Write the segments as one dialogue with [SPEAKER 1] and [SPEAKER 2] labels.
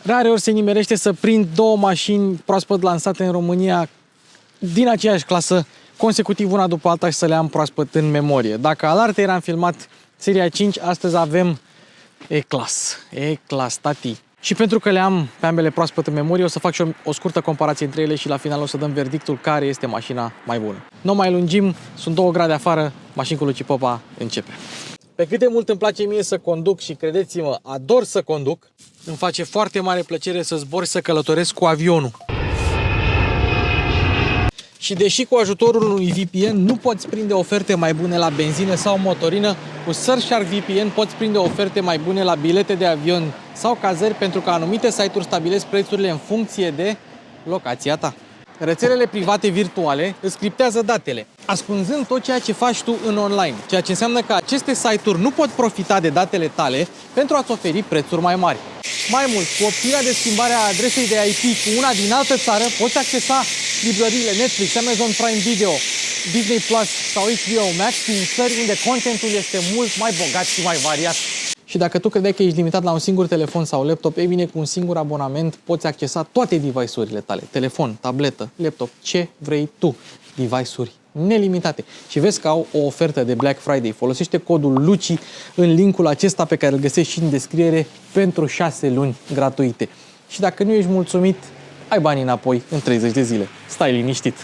[SPEAKER 1] Rareori se nimerește să prind două mașini proaspăt lansate în România din aceeași clasă, consecutiv una după alta și să le am proaspăt în memorie. Dacă alaltă eram filmat seria 5, astăzi avem E-Class. E-Class, tati. Și pentru că le am pe ambele proaspăt în memorie, o să fac și o scurtă comparație între ele și la final o să dăm verdictul care este mașina mai bună. Nu mai lungim, sunt 2 grade afară, mașini cu Luci Popa începe. Pe cât de mult îmi place mie să conduc și credeți-mă, ador să conduc, îmi face foarte mare plăcere să zbor și să călătoresc cu avionul. Și deși cu ajutorul unui VPN nu poți prinde oferte mai bune la benzină sau motorină, cu Surfshark VPN poți prinde oferte mai bune la bilete de avion sau cazări, pentru că anumite site-uri stabilesc prețurile în funcție de locația ta. Rețelele private virtuale îți criptează datele, ascunzând tot ceea ce faci tu în online, ceea ce înseamnă că aceste site-uri nu pot profita de datele tale pentru a-ți oferi prețuri mai mari. Mai mult, cu opțiunea de schimbare a adresei de IP cu una din altă țară, poți accesa librăriile Netflix, Amazon Prime Video, Disney Plus sau HBO Max din țări unde contentul este mult mai bogat și mai variat. Și dacă tu credeai că ești limitat la un singur telefon sau laptop, ei bine, cu un singur abonament poți accesa toate device-urile tale. Telefon, tabletă, laptop, ce vrei tu. Device-uri nelimitate. Și vezi că au o ofertă de Black Friday. Folosește codul LUCI în linkul acesta pe care îl găsești și în descriere pentru 6 luni gratuite. Și dacă nu ești mulțumit, ai banii înapoi în 30 de zile. Stai liniștit.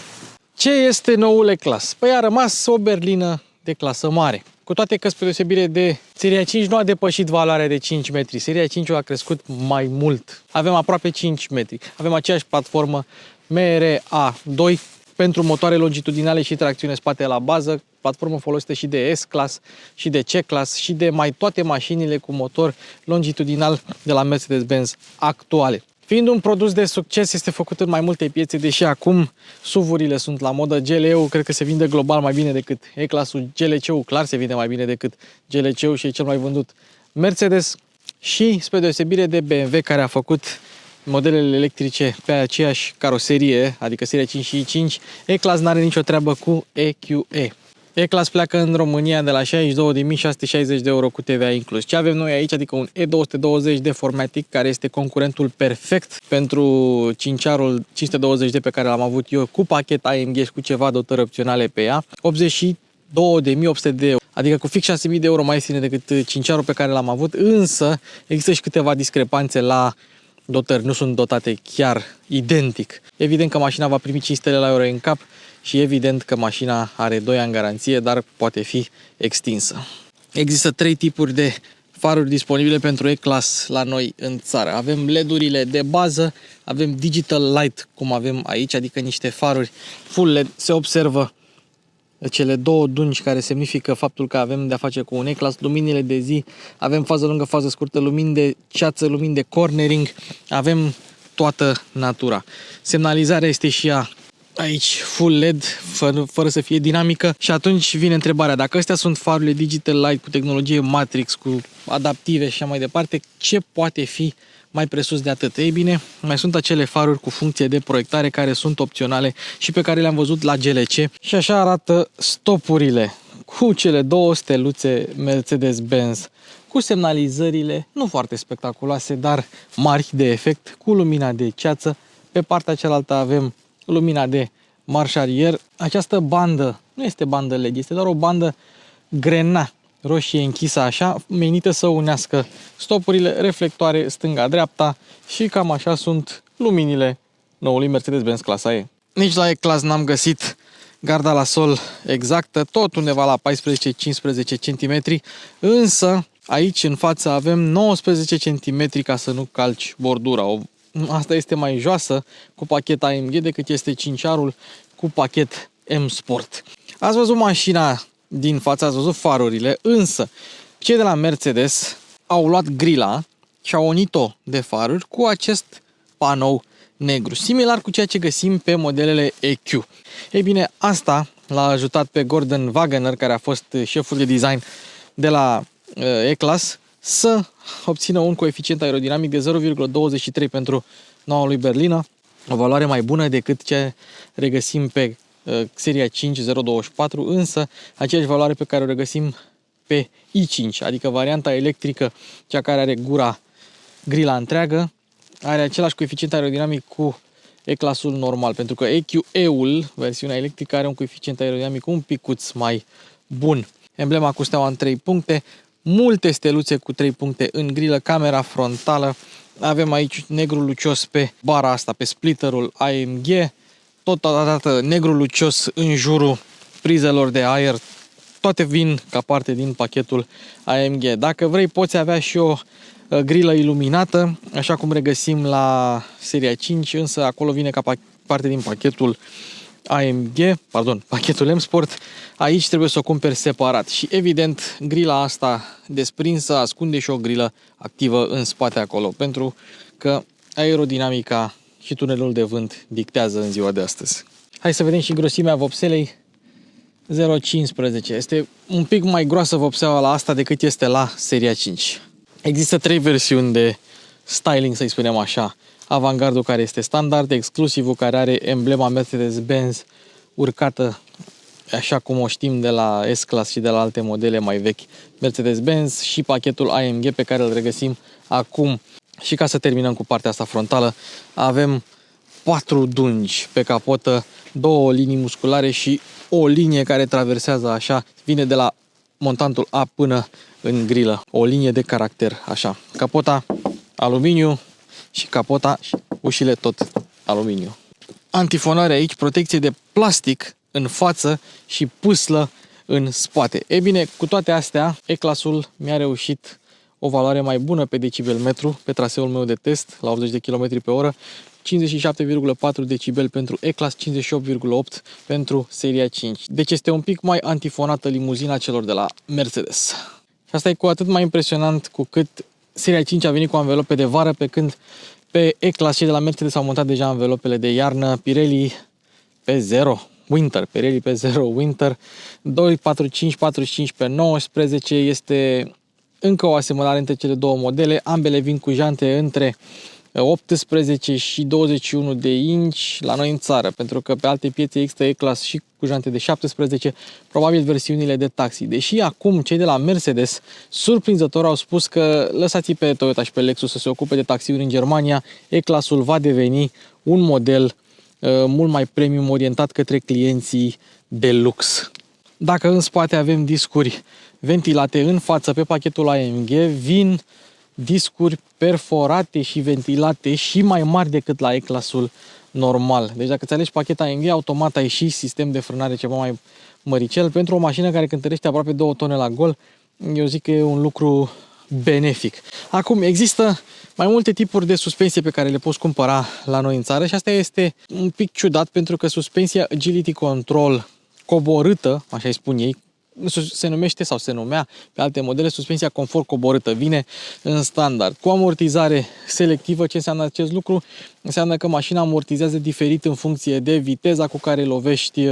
[SPEAKER 1] Ce este noul E-Class? Păi a rămas o berlină de clasă mare. Cu toate că, spre deosebire de seria 5, nu a depășit valoarea de 5 metri. Seria 5 a crescut mai mult. Avem aproape 5 metri. Avem aceeași platformă MRA2 pentru motoare longitudinale și tracțiune spate la bază, platformă folosită și de S-Class și de C-Class și de mai toate mașinile cu motor longitudinal de la Mercedes-Benz actuale. Fiind un produs de succes, este făcut în mai multe piețe, deși acum SUV-urile sunt la modă. GLE-ul cred că se vinde global mai bine decât E-Class-ul, GLC-ul clar se vinde mai bine decât GLC-ul și e cel mai vândut Mercedes. Și spre deosebire de BMW, care a făcut modelele electrice pe aceeași caroserie, adică seria 5 și i5, E-Class n-are nicio treabă cu EQE. E-Class pleacă în România de la 62.660 de euro cu TVA inclus. Ce avem noi aici? Adică un E220 de Formatic, care este concurentul perfect pentru cinciarul 520D pe care l-am avut eu, cu pachet AMG și cu ceva dotări opționale pe ea. 82.800 de euro, adică cu fix 6.000 de euro mai ieftin decât cinciarul pe care l-am avut, însă există și câteva discrepanțe la dotări, nu sunt dotate chiar identic. Evident că mașina va primi 500 de euro în cap și evident că mașina are 2 ani garanție, dar poate fi extinsă. Există 3 tipuri de faruri disponibile pentru E-Class la noi în țară. Avem LED-urile de bază, avem Digital Light, cum avem aici, adică niște faruri full LED. Se observă cele 2 dungi care semnifică faptul că avem de-a face cu un E-Class, luminile de zi, avem fază lungă, fază scurtă, lumini de ceață, lumini de cornering, avem toată natura. Semnalizarea este și ea aici full LED, fără să fie dinamică, și atunci vine întrebarea, dacă astea sunt farurile Digital Light cu tehnologie Matrix, cu adaptive și așa mai departe, ce poate fi mai presus de atât? Ei bine, mai sunt acele faruri cu funcție de proiectare care sunt opționale și pe care le-am văzut la GLC, și așa arată stopurile cu cele 2 steluțe Mercedes-Benz, cu semnalizările nu foarte spectaculoase, dar mari de efect, cu lumina de ceață. Pe partea cealaltă avem lumina de marș arier. Această bandă nu este bandă LED, este doar o bandă grenă roșie închisă așa, menită să unească stopurile, reflectoare stânga-dreapta, și cam așa sunt luminile noului Mercedes-Benz clasa E. Nici la E-Class n-am găsit garda la sol exactă, tot undeva la 14-15 cm, însă aici în față avem 19 cm ca să nu calci bordura. Asta este mai joasă cu pachet AMG decât este cinciarul cu pachet M-Sport. Ați văzut mașina din față, ați văzut farurile, însă cei de la Mercedes au luat grila și au unit-o de faruri cu acest panou negru, similar cu ceea ce găsim pe modelele EQ. Ei bine, asta l-a ajutat pe Gordon Wagener, care a fost șeful de design de la E-Class, să obțină un coeficient aerodinamic de 0,23 pentru noua lui berlină, o valoare mai bună decât ce regăsim pe seria 5 024, însă aceeași valoare pe care o regăsim pe i5, adică varianta electrică, cea care are grila întreagă, are același coeficient aerodinamic cu E-clasul normal, pentru că EQE-ul, versiunea electrică, are un coeficient aerodinamic un picuț mai bun. Emblema cu steaua în 3 puncte, multe steluțe cu 3 puncte în grilă, camera frontală, avem aici negru lucios pe bara asta, pe splitterul AMG, totodată negru lucios în jurul prizelor de aer, toate vin ca parte din pachetul AMG. Dacă vrei, poți avea și o grilă iluminată, așa cum regăsim la seria 5, însă acolo vine ca parte din pachetul AMG, pachetul M-Sport. Aici trebuie să o cumperi separat și evident grila asta desprinsă ascunde și o grilă activă în spate acolo, pentru că aerodinamica și tunelul de vânt dictează în ziua de astăzi. Hai să vedem și grosimea vopselei. 0,15. Este un pic mai groasă vopseaua la asta decât este la seria 5. Există 3 versiuni de styling, să-i spunem așa. Avantgardul, care este standard, exclusivul, care are emblema Mercedes-Benz urcată așa cum o știm de la S-Class și de la alte modele mai vechi Mercedes-Benz, și pachetul AMG pe care îl regăsim acum. Și ca să terminăm cu partea asta frontală, avem 4 dungi pe capotă, 2 linii musculare și o linie care traversează așa, vine de la montantul A până în grilă. O linie de caracter așa. Capota aluminiu și capota și ușile tot aluminiu. Antifonare aici, protecție de plastic în față și pâslă în spate. E bine, cu toate astea, E-clasul mi-a reușit o valoare mai bună pe decibel-metru pe traseul meu de test la 80 de km pe oră, 57,4 decibel pentru E-Class, 58,8 pentru seria 5. Deci este un pic mai antifonată limuzina celor de la Mercedes. Și asta e cu atât mai impresionant cu cât seria 5 a venit cu anvelope de vară, pe când pe E-Class cei de la Mercedes au montat deja anvelopele de iarnă. Pirelli pe 0 Winter, Pirelli pe 0 Winter, 245, 45 pe 19, este încă o asemănare între cele două modele. Ambele vin cu jante între 18 și 21 de inci la noi în țară, pentru că pe alte piețe există E-Class și cu jante de 17, probabil versiunile de taxi. Deși acum cei de la Mercedes, surprinzător, au spus că lăsați pe Toyota și pe Lexus să se ocupe de taxiuri în Germania, E-Classul va deveni un model mult mai premium, orientat către clienții de lux. Dacă în spate avem discuri ventilate, în față pe pachetul AMG vin discuri perforate și ventilate și mai mari decât la E-Classul normal. Deci dacă îți alegi pachet AMG, automat ai și sistem de frânare ceva mai măricel. Pentru o mașină care cântărește aproape 2 tone la gol, eu zic că e un lucru benefic. Acum, există mai multe tipuri de suspensie pe care le poți cumpăra la noi în țară și asta este un pic ciudat, pentru că suspensia Agility Control coborâtă, așa îi spun ei, se numește sau se numea pe alte modele suspensia confort coborâtă, vine în standard cu amortizare selectivă. Ce înseamnă acest lucru? Înseamnă că mașina amortizează diferit în funcție de viteza cu care lovești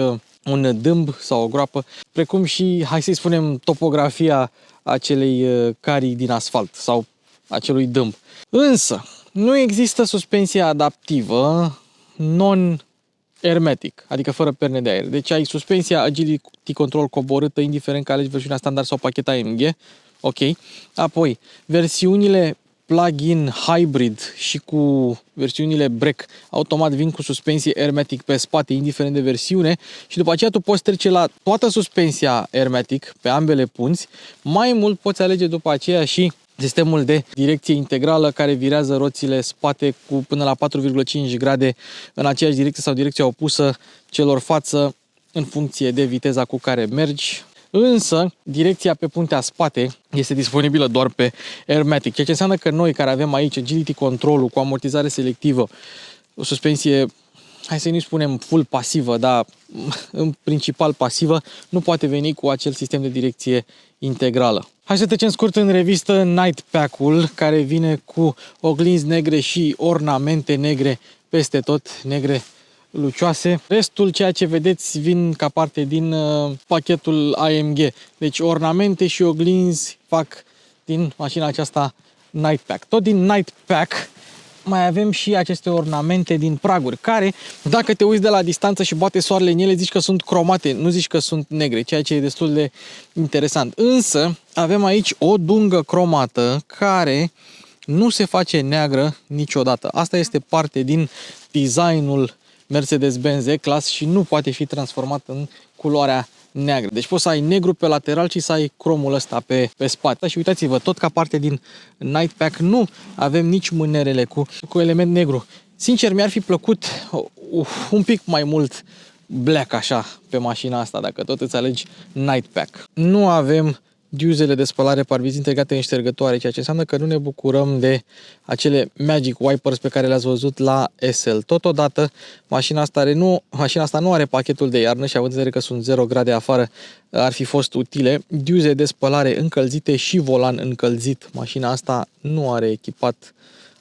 [SPEAKER 1] un dâmb sau o groapă, precum și, hai să-i spunem, topografia acelei carii din asfalt sau acelui dâmb. Însă, nu există suspensia adaptivă non-hermetic, adică fără perne de aer. Deci ai suspensia Agility Control coborâtă, indiferent că alegi versiunea standard sau pachet AMG. Ok. Apoi, versiunile plug-in hybrid și cu versiunile break automat vin cu suspensie hermetic pe spate, indiferent de versiune, și după aceea tu poți trece la toată suspensia hermetic pe ambele punți. Mai mult poți alege după aceea și sistemul de direcție integrală, care virează roțile spate cu până la 4,5 grade în aceeași direcție sau direcția opusă celor față, în funcție de viteza cu care mergi. Însă, direcția pe puntea spate este disponibilă doar pe hermetic, ceea ce înseamnă că noi, care avem aici Agility Control-ul cu amortizare selectivă, o suspensie, hai să nu spunem full pasivă, dar în principal pasivă, nu poate veni cu acel sistem de direcție integrală. Hai să trecem scurt în revistă Night Pack-ul, care vine cu oglinzi negre și ornamente negre peste tot, negre lucioase. Restul, ceea ce vedeți, vin ca parte din pachetul AMG. Deci ornamente și oglinzi fac din mașina aceasta Night Pack. Tot din Night Pack mai avem și aceste ornamente din praguri, care, dacă te uiți de la distanță și bate soarele în ele, zici că sunt cromate, nu zici că sunt negre, ceea ce e destul de interesant. Însă, avem aici o dungă cromată care nu se face neagră niciodată. Asta este parte din designul Mercedes-Benz E-Class și nu poate fi transformat în culoarea neagră. Deci poți să ai negru pe lateral și să ai cromul ăsta pe spate. Și uitați-vă, tot ca parte din Night Pack nu avem nici mânerele cu element negru. Sincer, mi-ar fi plăcut un pic mai mult black așa pe mașina asta, dacă tot îți alegi Night Pack. Nu avem diuzele de spălare parbriz integrate în ștergătoare, ceea ce înseamnă că nu ne bucurăm de acele Magic Wipers pe care le-ați văzut la SL. Totodată, mașina asta nu are pachetul de iarnă și având în vedere că sunt 0 grade afară, ar fi fost utile. Diuze de spălare încălzite și volan încălzit. Mașina asta nu are echipat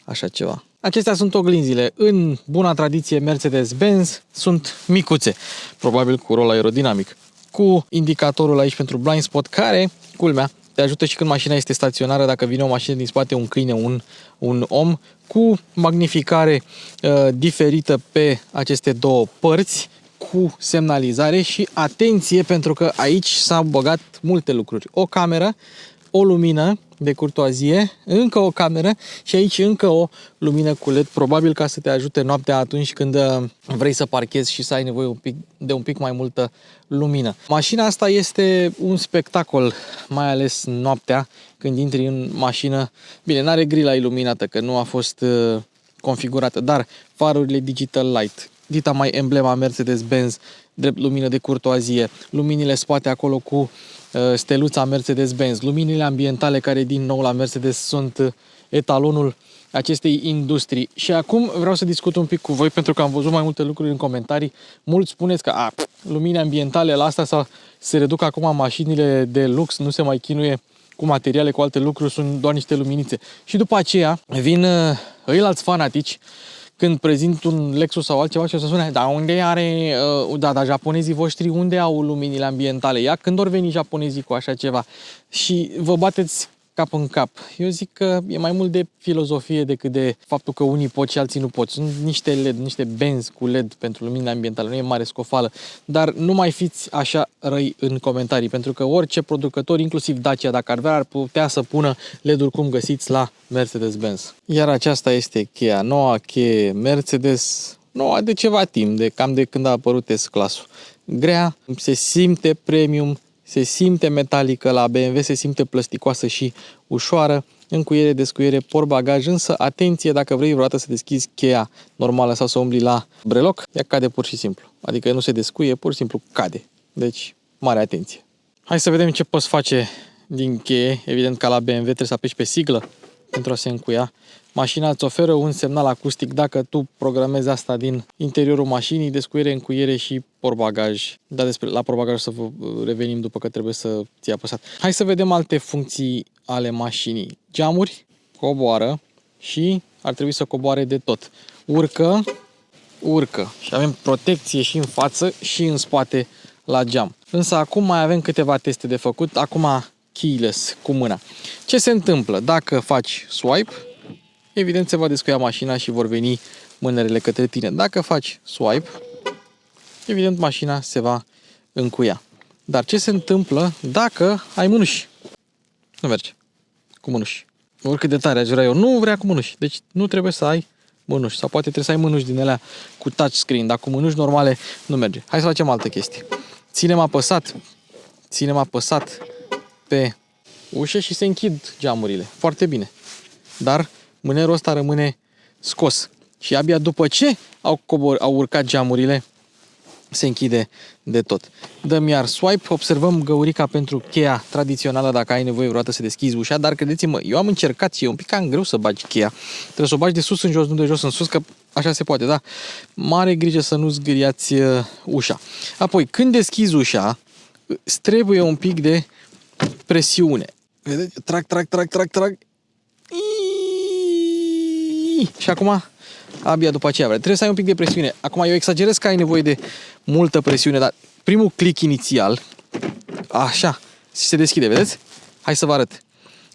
[SPEAKER 1] așa ceva. Acestea sunt oglinzile. În buna tradiție Mercedes-Benz sunt micuțe, probabil cu rol aerodinamic, cu indicatorul aici pentru blind spot, care, culmea, te ajută și când mașina este staționară, dacă vine o mașină din spate, un câine, un om, cu magnificare diferită pe aceste două părți, cu semnalizare și atenție, pentru că aici s-au băgat multe lucruri. O cameră, o lumină de curtoazie, încă o cameră și aici încă o lumină cu LED, probabil ca să te ajute noaptea atunci când vrei să parchezi și să ai nevoie de un pic mai multă lumină. Mașina asta este un spectacol, mai ales noaptea când intri în mașină. Bine, n-are grila iluminată, că nu a fost configurată, dar farurile Digital Light, dita mai emblema Mercedes-Benz, drept lumină de curtoazie, luminile spate acolo cu steluța Mercedes-Benz, luminile ambientale care din nou la Mercedes sunt etalonul acestei industrii. Și acum vreau să discut un pic cu voi, pentru că am văzut mai multe lucruri în comentarii. Mulți spuneți că lumini ambientale la asta se reduc acum mașinile de lux, nu se mai chinuie cu materiale, cu alte lucruri, sunt doar niște luminițe. Și după aceea vin ăilalți fanatici când prezint un Lexus sau altceva și o să spune, dar unde are, dar japonezii voștri unde au luminile ambientale? Ia când ori veni japonezii cu așa ceva? Și vă bateți cap în cap. Eu zic că e mai mult de filozofie decât de faptul că unii pot și alții nu pot. Sunt niște LED, niște benzi cu LED pentru luminile ambientale, nu e mare scofală. Dar nu mai fiți așa răi în comentarii, pentru că orice producător, inclusiv Dacia, dacă ar vrea, ar putea să pună LED-uri cum găsiți la Mercedes-Benz. Iar aceasta este cheia, noua cheie Mercedes, noua de ceva timp, cam de când a apărut S-Class-ul. Grea, se simte premium, se simte metalică, la BMW se simte plasticoasă și ușoară, încuiere, descuiere, portbagaj, însă atenție, dacă vrei vreodată să deschizi cheia normală sau să umbli la breloc, ea cade pur și simplu. Adică nu se descuie, pur și simplu cade. Deci, mare atenție. Hai să vedem ce poți face din cheie. Evident, ca la BMW trebuie să apeși pe siglă pentru a se încuia. Mașina îți oferă un semnal acustic dacă tu programezi asta din interiorul mașinii, descuiere, încuiere și portbagaj. Dar la portbagaj să vă revenim după că trebuie să ți-ai apăsat. Hai să vedem alte funcții ale mașinii. Geamuri, coboară și ar trebui să coboare de tot. Urcă și avem protecție și în față și în spate la geam. Însă acum mai avem câteva teste de făcut. Acum keyless, cu mâna. Ce se întâmplă? Dacă faci swipe, evident se va descuia mașina și vor veni mânerele către tine. Dacă faci swipe, evident mașina se va încuia. Dar ce se întâmplă dacă ai mânuși? Nu merge cu mânuși. Oricât de tare aș vrea eu, nu vrea cu mânuși. Deci nu trebuie să ai mânuși. Sau poate trebuie să ai mânuși din alea cu touchscreen, dar cu mânuși normale nu merge. Hai să facem altă chestie. Ținem apăsat pe ușă și se închid geamurile. Foarte bine. Dar mânerul ăsta rămâne scos. Și abia după ce au urcat geamurile, se închide de tot. Dăm iar swipe, observăm găurica pentru cheia tradițională dacă ai nevoie vreodată să deschizi ușa, dar credeți-mă, eu am încercat și e un pic cam greu să bagi cheia. Trebuie să o bagi de sus în jos, nu de jos în sus, că așa se poate, da? Mare grijă să nu zgâriați ușa. Apoi, când deschizi ușa, îți trebuie un pic de presiune. Vedeți? Trag. Și acum, abia după aceea, trebuie să ai un pic de presiune. Acum, eu exagerez că ai nevoie de multă presiune, dar primul click inițial, așa, se deschide, vedeți? Hai să vă arăt.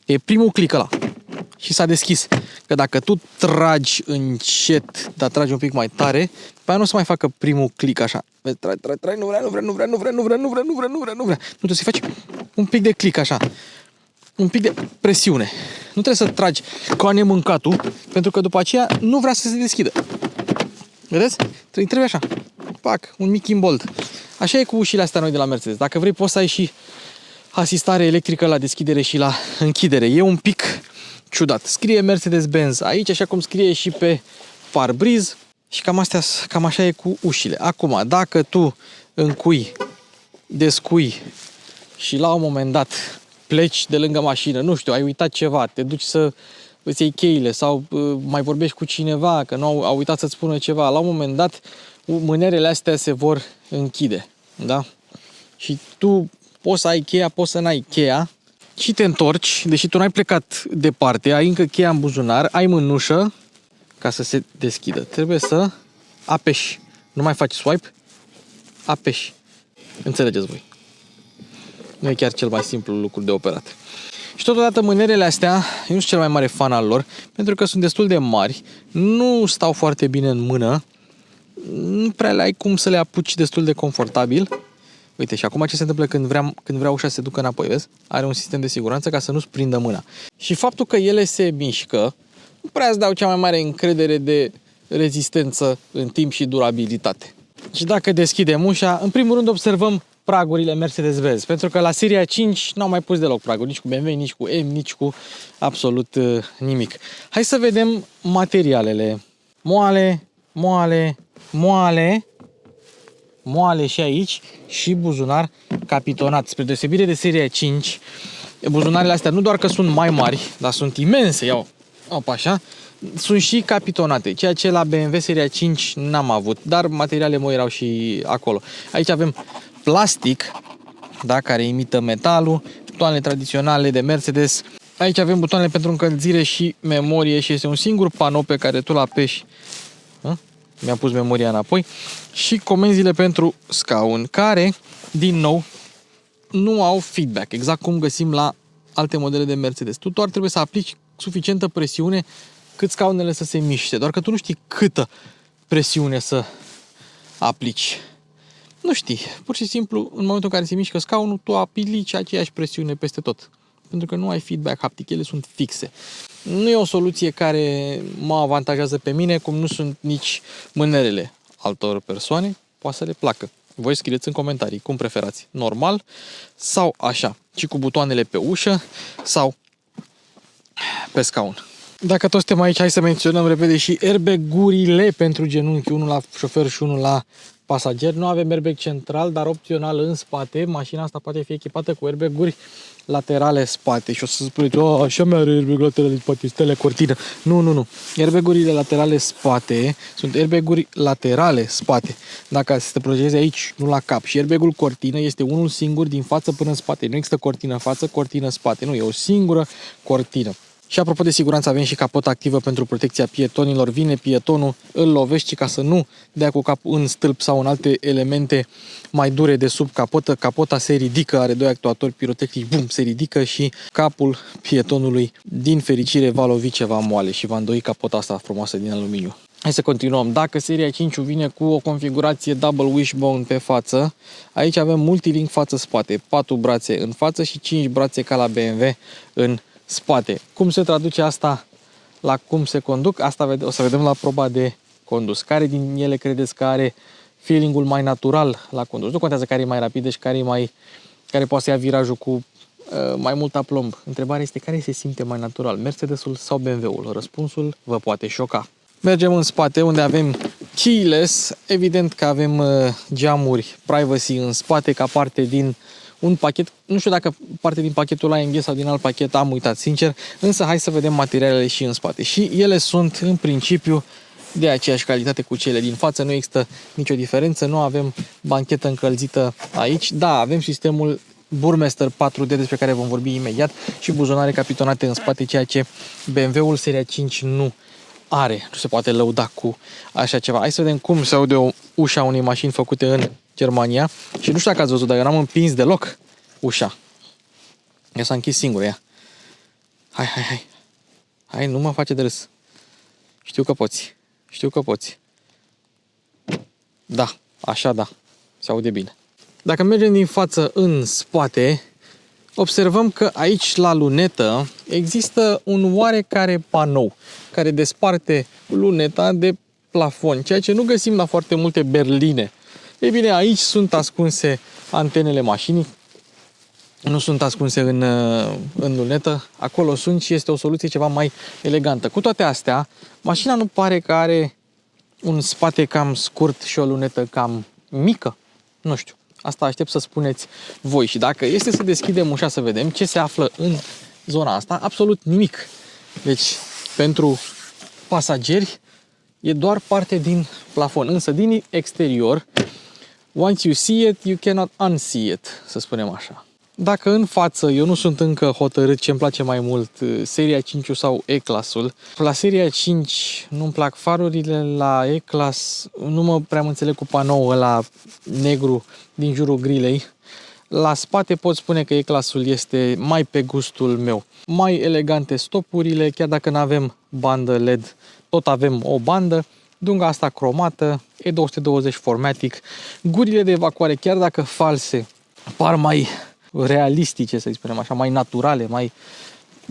[SPEAKER 1] E primul click ăla. Și s-a deschis. Că dacă tu tragi încet, dar tragi un pic mai tare, pe aia nu o să mai facă primul click așa. Vezi, tragi, nu vrea. Nu trebuie să faci un pic de click așa. un pic de presiune. Nu trebuie să tragi ca nemâncatul, pentru că după aceea nu vrea să se deschidă. Vedeți? Trebuie așa. Pac, un mic imbold. Așa e cu ușile astea noi de la Mercedes. Dacă vrei poți să ai și asistare electrică la deschidere și la închidere. E un pic ciudat. Scrie Mercedes-Benz aici, așa cum scrie și pe parbriz. Și cam așa e cu ușile. Acum, dacă tu încui, descui și la un moment dat pleci de lângă mașină, nu știu, ai uitat ceva, te duci să îți iei cheile sau mai vorbești cu cineva că nu au uitat să-ți spună ceva, la un moment dat mânerele astea se vor închide, da? Și tu poți să ai cheia, poți să n-ai cheia și te întorci, deși tu n-ai plecat departe, ai încă cheia în buzunar, ai mânușă ca să se deschidă. Trebuie să apeși. Nu mai faci swipe, apeși. Înțelegeți voi. Nu e chiar cel mai simplu lucru de operat. Și totodată mânerele astea, eu nu sunt cel mai mare fan al lor, pentru că sunt destul de mari, nu stau foarte bine în mână, nu prea le ai cum să le apuci destul de confortabil. Uite, și acum ce se întâmplă când vrea ușa să se ducă înapoi, vezi? Are un sistem de siguranță ca să nu-ți prindă mâna. Și faptul că ele se mișcă, nu prea îți dau cea mai mare încredere de rezistență în timp și durabilitate. Și dacă deschidem ușa, în primul rând observăm pragurile Mercedes-Benz, pentru că la seria 5 n-au mai pus deloc praguri, nici cu BMW, nici cu M, nici cu absolut nimic. Hai să vedem materialele. Moale, moale, moale, moale și aici și buzunar capitonat. Spre deosebire de seria 5, buzunarele astea nu doar că sunt mai mari, dar sunt imense, iau așa, sunt și capitonate, ceea ce la BMW seria 5 n-am avut, dar materiale moi erau și acolo. Aici avem plastic, da, care imită metalul, butoanele tradiționale de Mercedes. Aici avem butoanele pentru încălzire și memorie și este un singur panou pe care tu l-apeși. Mi-a pus memoria înapoi. Și comenzile pentru scaun, care, din nou, nu au feedback, exact cum găsim la alte modele de Mercedes. Tu doar trebuie să aplici suficientă presiune cât scaunele să se miște, doar că tu nu știi câtă presiune să aplici. Nu știi, pur și simplu, în momentul în care se mișcă scaunul, tu aplici aceeași presiune peste tot. Pentru că nu ai feedback haptic, ele sunt fixe. Nu e o soluție care mă avantajează pe mine, cum nu sunt nici mânerele altor persoane, poate să le placă. Voi scrieți în comentarii cum preferați, normal sau așa, și cu butoanele pe ușă sau pe scaun. Dacă toți suntem aici, hai să menționăm repede și airbag-urile pentru genunchi, unul la șofer și unul la pasager. Nu avem airbag central, dar opțional în spate. Mașina asta poate fi echipată cu airbag-uri laterale spate. Și o să spuneți, așa mi are airbag laterale spate, stele cortină. Nu. Airbag-urile laterale spate sunt airbag-uri laterale spate. Dacă se te protejezi aici, nu la cap. Și airbag-ul cortină este unul singur din față până în spate. Nu există cortină față, cortină spate. Nu, e o singură cortină. Și apropo de siguranță, avem și capotă activă pentru protecția pietonilor. Vine pietonul, îl lovești ca să nu dea cu capul în stâlp sau în alte elemente mai dure de sub capotă. Capota se ridică, are doi actuatori pirotecnici, bum, se ridică și capul pietonului, din fericire, va lovi ceva moale și va îndoi capota asta frumoasă din aluminiu. Hai să continuăm. Dacă seria 5 vine cu o configurație double wishbone pe față, aici avem multilink față-spate, 4 brațe în față și 5 brațe ca la BMW în spate. Cum se traduce asta la cum se conduc? Asta o să vedem la proba de condus. Care din ele credeți că are feeling-ul mai natural la condus? Nu contează care e mai rapidă și care poate să ia virajul cu mai mult aplomb. Întrebarea este care se simte mai natural, Mercedesul sau BMW-ul? Răspunsul vă poate șoca. Mergem în spate unde avem keyless. Evident că avem geamuri privacy în spate ca parte din un pachet, nu știu dacă parte din pachetul AMG sau din alt pachet, am uitat sincer, însă hai să vedem materialele și în spate. Și ele sunt în principiu de aceeași calitate cu cele din față, nu există nicio diferență, nu avem banchetă încălzită aici, da, avem sistemul Burmester 4D despre care vom vorbi imediat și buzunare capitonate în spate, ceea ce BMW-ul seria 5 nu are, nu se poate lăuda cu așa ceva. Hai să vedem cum se aude ușa unei mașini făcute în Germania și nu știu dacă ați văzut, dar eu n-am împins deloc ușa. Ea s-a închis singură, ea. Hai, nu mă face de râs. Știu că poți. Da, așa da, se aude bine. Dacă mergem din față în spate, observăm că aici la lunetă există un oarecare panou care desparte luneta de plafon, ceea ce nu găsim la foarte multe berline. Ei bine, aici sunt ascunse antenele mașinii, nu sunt ascunse în lunetă, acolo sunt și este o soluție ceva mai elegantă. Cu toate astea, mașina nu pare că are un spate cam scurt și o lunetă cam mică. Nu știu, asta aștept să spuneți voi. Și dacă este să deschidem ușa să vedem ce se află în zona asta, absolut nimic. Deci, pentru pasageri, e doar parte din plafon. Însă, din exterior, once you see it, you cannot unsee it, să spunem așa. Dacă în față eu nu sunt încă hotărât ce îmi place mai mult, seria 5 sau E-Class-ul, la seria 5 nu-mi plac farurile, la E-Class nu mă prea înțeleg cu panoul ăla negru din jurul grilei. La spate pot spune că E-Class-ul este mai pe gustul meu. Mai elegante stopurile, chiar dacă nu avem bandă LED, tot avem o bandă. Dunga asta cromată, E220 Formatic. Gurile de evacuare, chiar dacă false, par mai realistice, să spunem așa, mai naturale, mai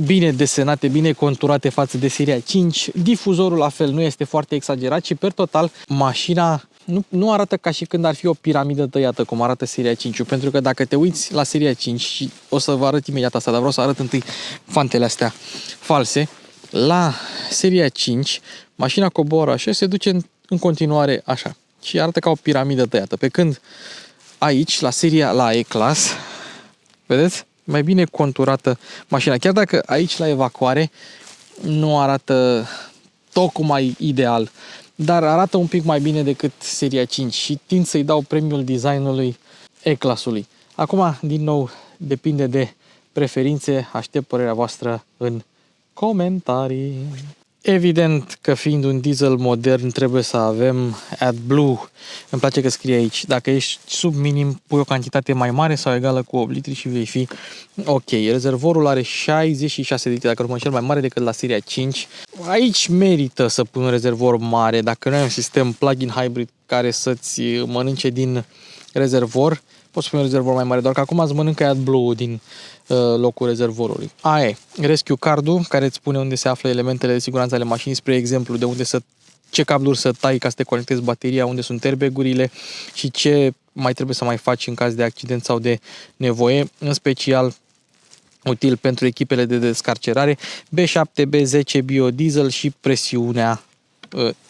[SPEAKER 1] bine desenate, bine conturate față de seria 5. Difuzorul la fel nu este foarte exagerat și per total mașina nu arată ca și când ar fi o piramidă tăiată cum arată seria 5, pentru că dacă te uiți la seria 5 și o să vă arăt imediat asta, dar vreau să arăt întâi fantele astea false, la seria 5 mașina coboară așa și se duce în continuare așa și arată ca o piramidă tăiată, pe când aici la E-Class, vedeți? Mai bine conturată mașina. Chiar dacă aici la evacuare nu arată tocmai ideal, dar arată un pic mai bine decât seria 5 și tind să-i dau premiul designului E-Class-ului. Acum, din nou, depinde de preferințe. Aștept părerea voastră în comentarii. Evident că fiind un diesel modern trebuie să avem AdBlue. Îmi place că scrie aici. Dacă ești sub minim, pui o cantitate mai mare sau egală cu 8 litri și vei fi ok. Rezervorul are 66 litri, dacă nu mă înșel, mai mare decât la seria 5. Aici merită să pui un rezervor mare. Dacă nu ai un sistem plug-in hybrid care să-ți mănânce din rezervor, poți pune un rezervor mai mare, doar că acum îți mănâncă AdBlue din locul rezervorului. Aia e, Rescue Card-ul, care îți spune unde se află elementele de siguranță ale mașinii, spre exemplu, de unde ce cabluri să tai ca să te conectezi bateria, unde sunt airbag-urile și ce mai trebuie să mai faci în caz de accident sau de nevoie, în special util pentru echipele de descarcerare, B7, B10 biodiesel și presiunea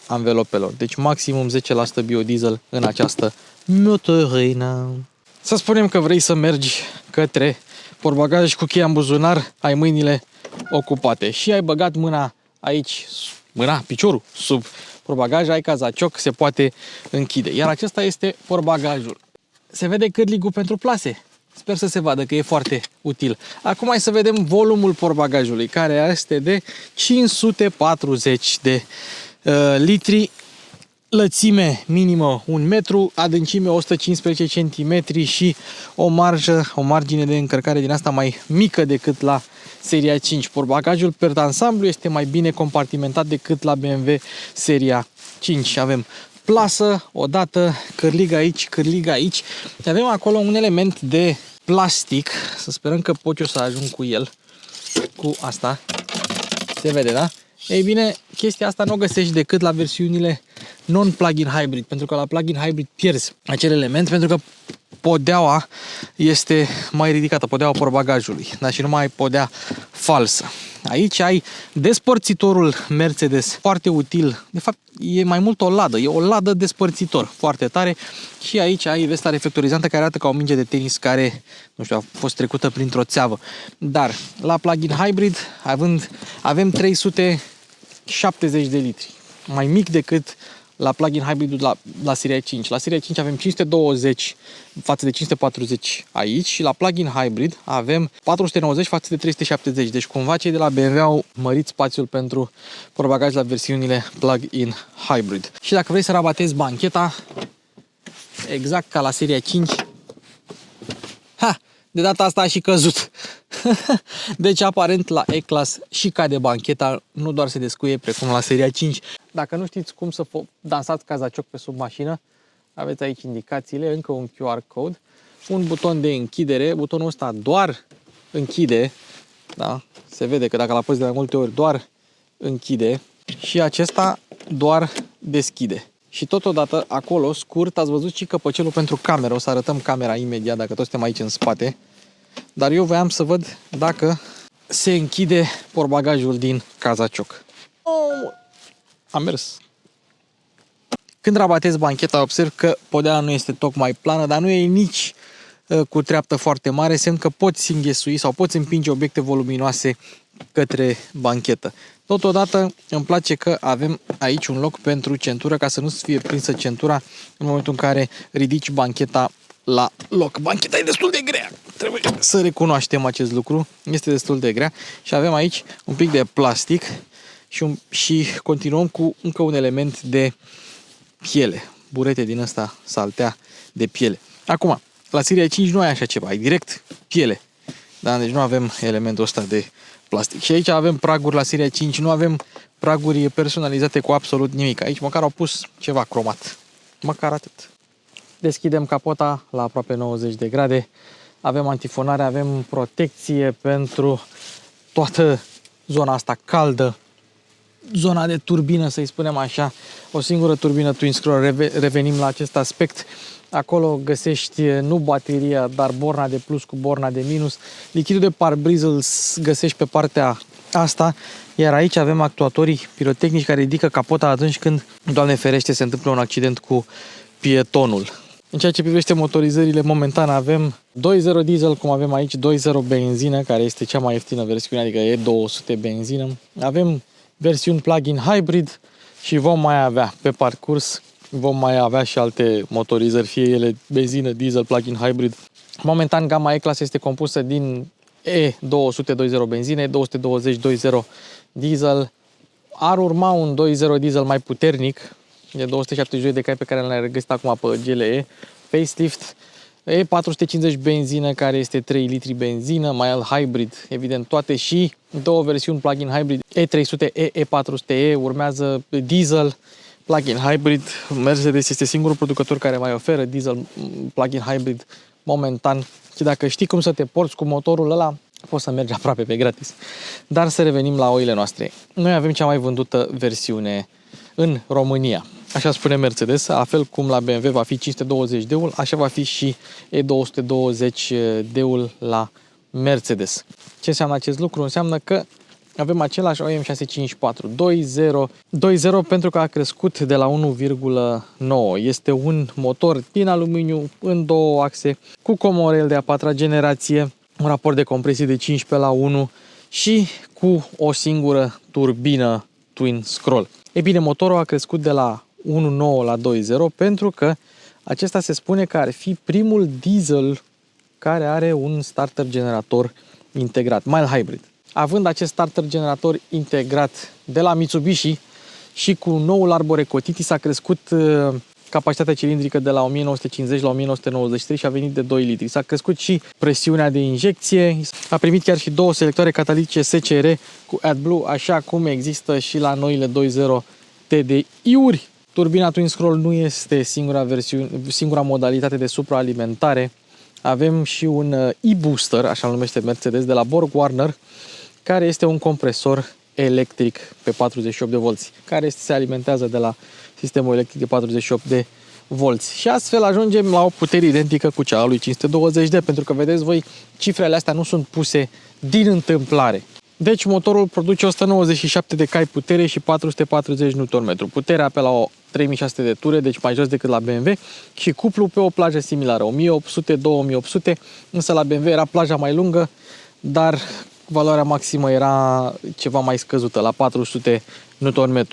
[SPEAKER 1] anvelopelor. Deci maximum 10% biodiesel în această motorină. Să spunem că vrei să mergi către portbagaj cu cheia în buzunar, ai mâinile ocupate și ai băgat mâna aici, piciorul sub portbagaj, ai cazacioc, se poate închide. Iar acesta este portbagajul. Se vede cârligul pentru plase. Sper să se vadă că e foarte util. Acum hai să vedem volumul portbagajului, care este de 540 de litri. Lățime minimă 1 metru, adâncime 115 cm și o margine de încărcare din asta mai mică decât la seria 5. Portbagajul per ansamblu este mai bine compartimentat decât la BMW seria 5. Avem plasă, odată, cârligă aici. Avem acolo un element de plastic, să sperăm că pot eu să ajung cu el, cu asta. Se vede, da? Ei bine, chestia asta nu o găsești decât la versiunile non-plug-in hybrid, pentru că la plug-in hybrid pierzi acel element, pentru că podeaua este mai ridicată, podeaua portbagajului, dar și nu mai ai podea falsă. Aici ai despărțitorul Mercedes, foarte util. De fapt, e mai mult o ladă, e o ladă despărțitor, foarte tare. Și aici ai vesta reflectorizantă care arată ca o minge de tenis care, nu știu, a fost trecută printr-o țeavă. Dar la plug-in hybrid avem 370 de litri, mai mic decât la plug-in hybrid la seria 5. La seria 5 avem 520 față de 540 aici și la plug-in hybrid avem 490 față de 370. Deci cumva cei de la BMW au mărit spațiul pentru portbagaj la versiunile plug-in hybrid. Și dacă vrei să rabatezi bancheta, exact ca la seria 5, de data asta a și căzut. Deci aparent la E-Class și cade bancheta, nu doar se descuie precum la seria 5. Dacă nu știți cum să dansați cazacioc pe sub mașină, aveți aici indicațiile, încă un QR code, un buton de închidere, butonul ăsta doar închide, da? Se vede că dacă l apăs de mai multe ori doar închide și acesta doar deschide. Și totodată acolo, scurt, ați văzut și căpăcelul pentru cameră. O să arătăm camera imediat, dacă toți suntem aici în spate. Dar eu voiam să văd dacă se închide portbagajul din cazacioc. Oh! A mers. Când rabatezi bancheta, observ că podeala nu este tocmai plană, dar nu e nici cu treaptă foarte mare, semn că poți înghesui sau poți împinge obiecte voluminoase către banchetă. Totodată îmi place că avem aici un loc pentru centură, ca să nu fie prinsă centura în momentul în care ridici bancheta la loc. Bancheta e destul de grea, trebuie să recunoaștem acest lucru, este destul de grea și avem aici un pic de plastic și continuăm cu încă un element de piele, burete din ăsta saltea de piele. Acum, la seria 5 nu ai așa ceva, ai direct piele, da? Deci nu avem elementul ăsta de plastic. Și aici avem praguri la seria 5, nu avem praguri personalizate cu absolut nimic. Aici măcar au pus ceva cromat, măcar atât. Deschidem capota la aproape 90 de grade, avem antifonare, avem protecție pentru toată zona asta caldă, zona de turbină, să-i spunem așa, o singură turbină twin scroll. Revenim la acest aspect. Acolo găsești nu bateria, dar borna de plus cu borna de minus. Lichidul de parbriză îl găsești pe partea asta, iar aici avem actuatorii pirotehnici care ridică capota atunci când, Doamne ferește, se întâmplă un accident cu pietonul. În ceea ce privește motorizările, momentan avem 2.0 diesel, cum avem aici, 2.0 benzină, care este cea mai ieftină versiune, adică E200 benzină. Avem versiuni plug-in hybrid și vom mai avea pe parcurs, vom mai avea și alte motorizări, fie ele benzină, diesel, plug-in hybrid. Momentan gama E-Class este compusă din E200 2.0 benzină, E220 2.0 diesel. Ar urma un 2.0 diesel mai puternic, de 272 de cai pe care le-am regăsit acum pe GLE, facelift, E450 benzină, care este 3 litri benzină, mai al hybrid, evident toate, și două versiuni plug-in hybrid, E300E, E400E, urmează diesel, plug-in hybrid. Mercedes este singurul producător care mai oferă diesel plug-in hybrid momentan și dacă știi cum să te porți cu motorul ăla, poți să mergi aproape pe gratis. Dar să revenim la oile noastre. Noi avem cea mai vândută versiune în România. Așa spune Mercedes, la fel cum la BMW va fi 520D-ul, așa va fi și E220D-ul la Mercedes. Ce înseamnă acest lucru? Înseamnă că avem același OM 654 2.0 pentru că a crescut de la 1,9. Este un motor din aluminiu în două axe cu comorel de a patra generație, un raport de compresie de 15:1 și cu o singură turbină twin scroll. E bine, motorul a crescut de la 1.9 la 2.0 pentru că acesta se spune că ar fi primul diesel care are un starter generator integrat, mild hybrid. Având acest starter generator integrat de la Mitsubishi și cu noul arbore Cotiti s-a crescut capacitatea cilindrică de la 1950 la 1993 și a venit de 2 litri. S-a crescut și presiunea de injecție, a primit chiar și două selectoare catalitice SCR cu AdBlue, așa cum există și la noile 2.0 TDI-uri. Turbina Twin Scroll nu este singura modalitate de supraalimentare. Avem și un e-booster, așa numește Mercedes, de la BorgWarner, care este un compresor electric pe 48 de volți, care se alimentează de la sistemul electric de 48 de volți. Și astfel ajungem la o putere identică cu cea a lui 520D, pentru că vedeți voi, cifrele astea nu sunt puse din întâmplare. Deci motorul produce 197 de cai putere și 440 Nm. Puterea pe la 3600 de ture, deci mai jos decât la BMW, și cuplu pe o plajă similară, 1800-2800, însă la BMW era plaja mai lungă, dar valoarea maximă era ceva mai scăzută, la 400 Nm.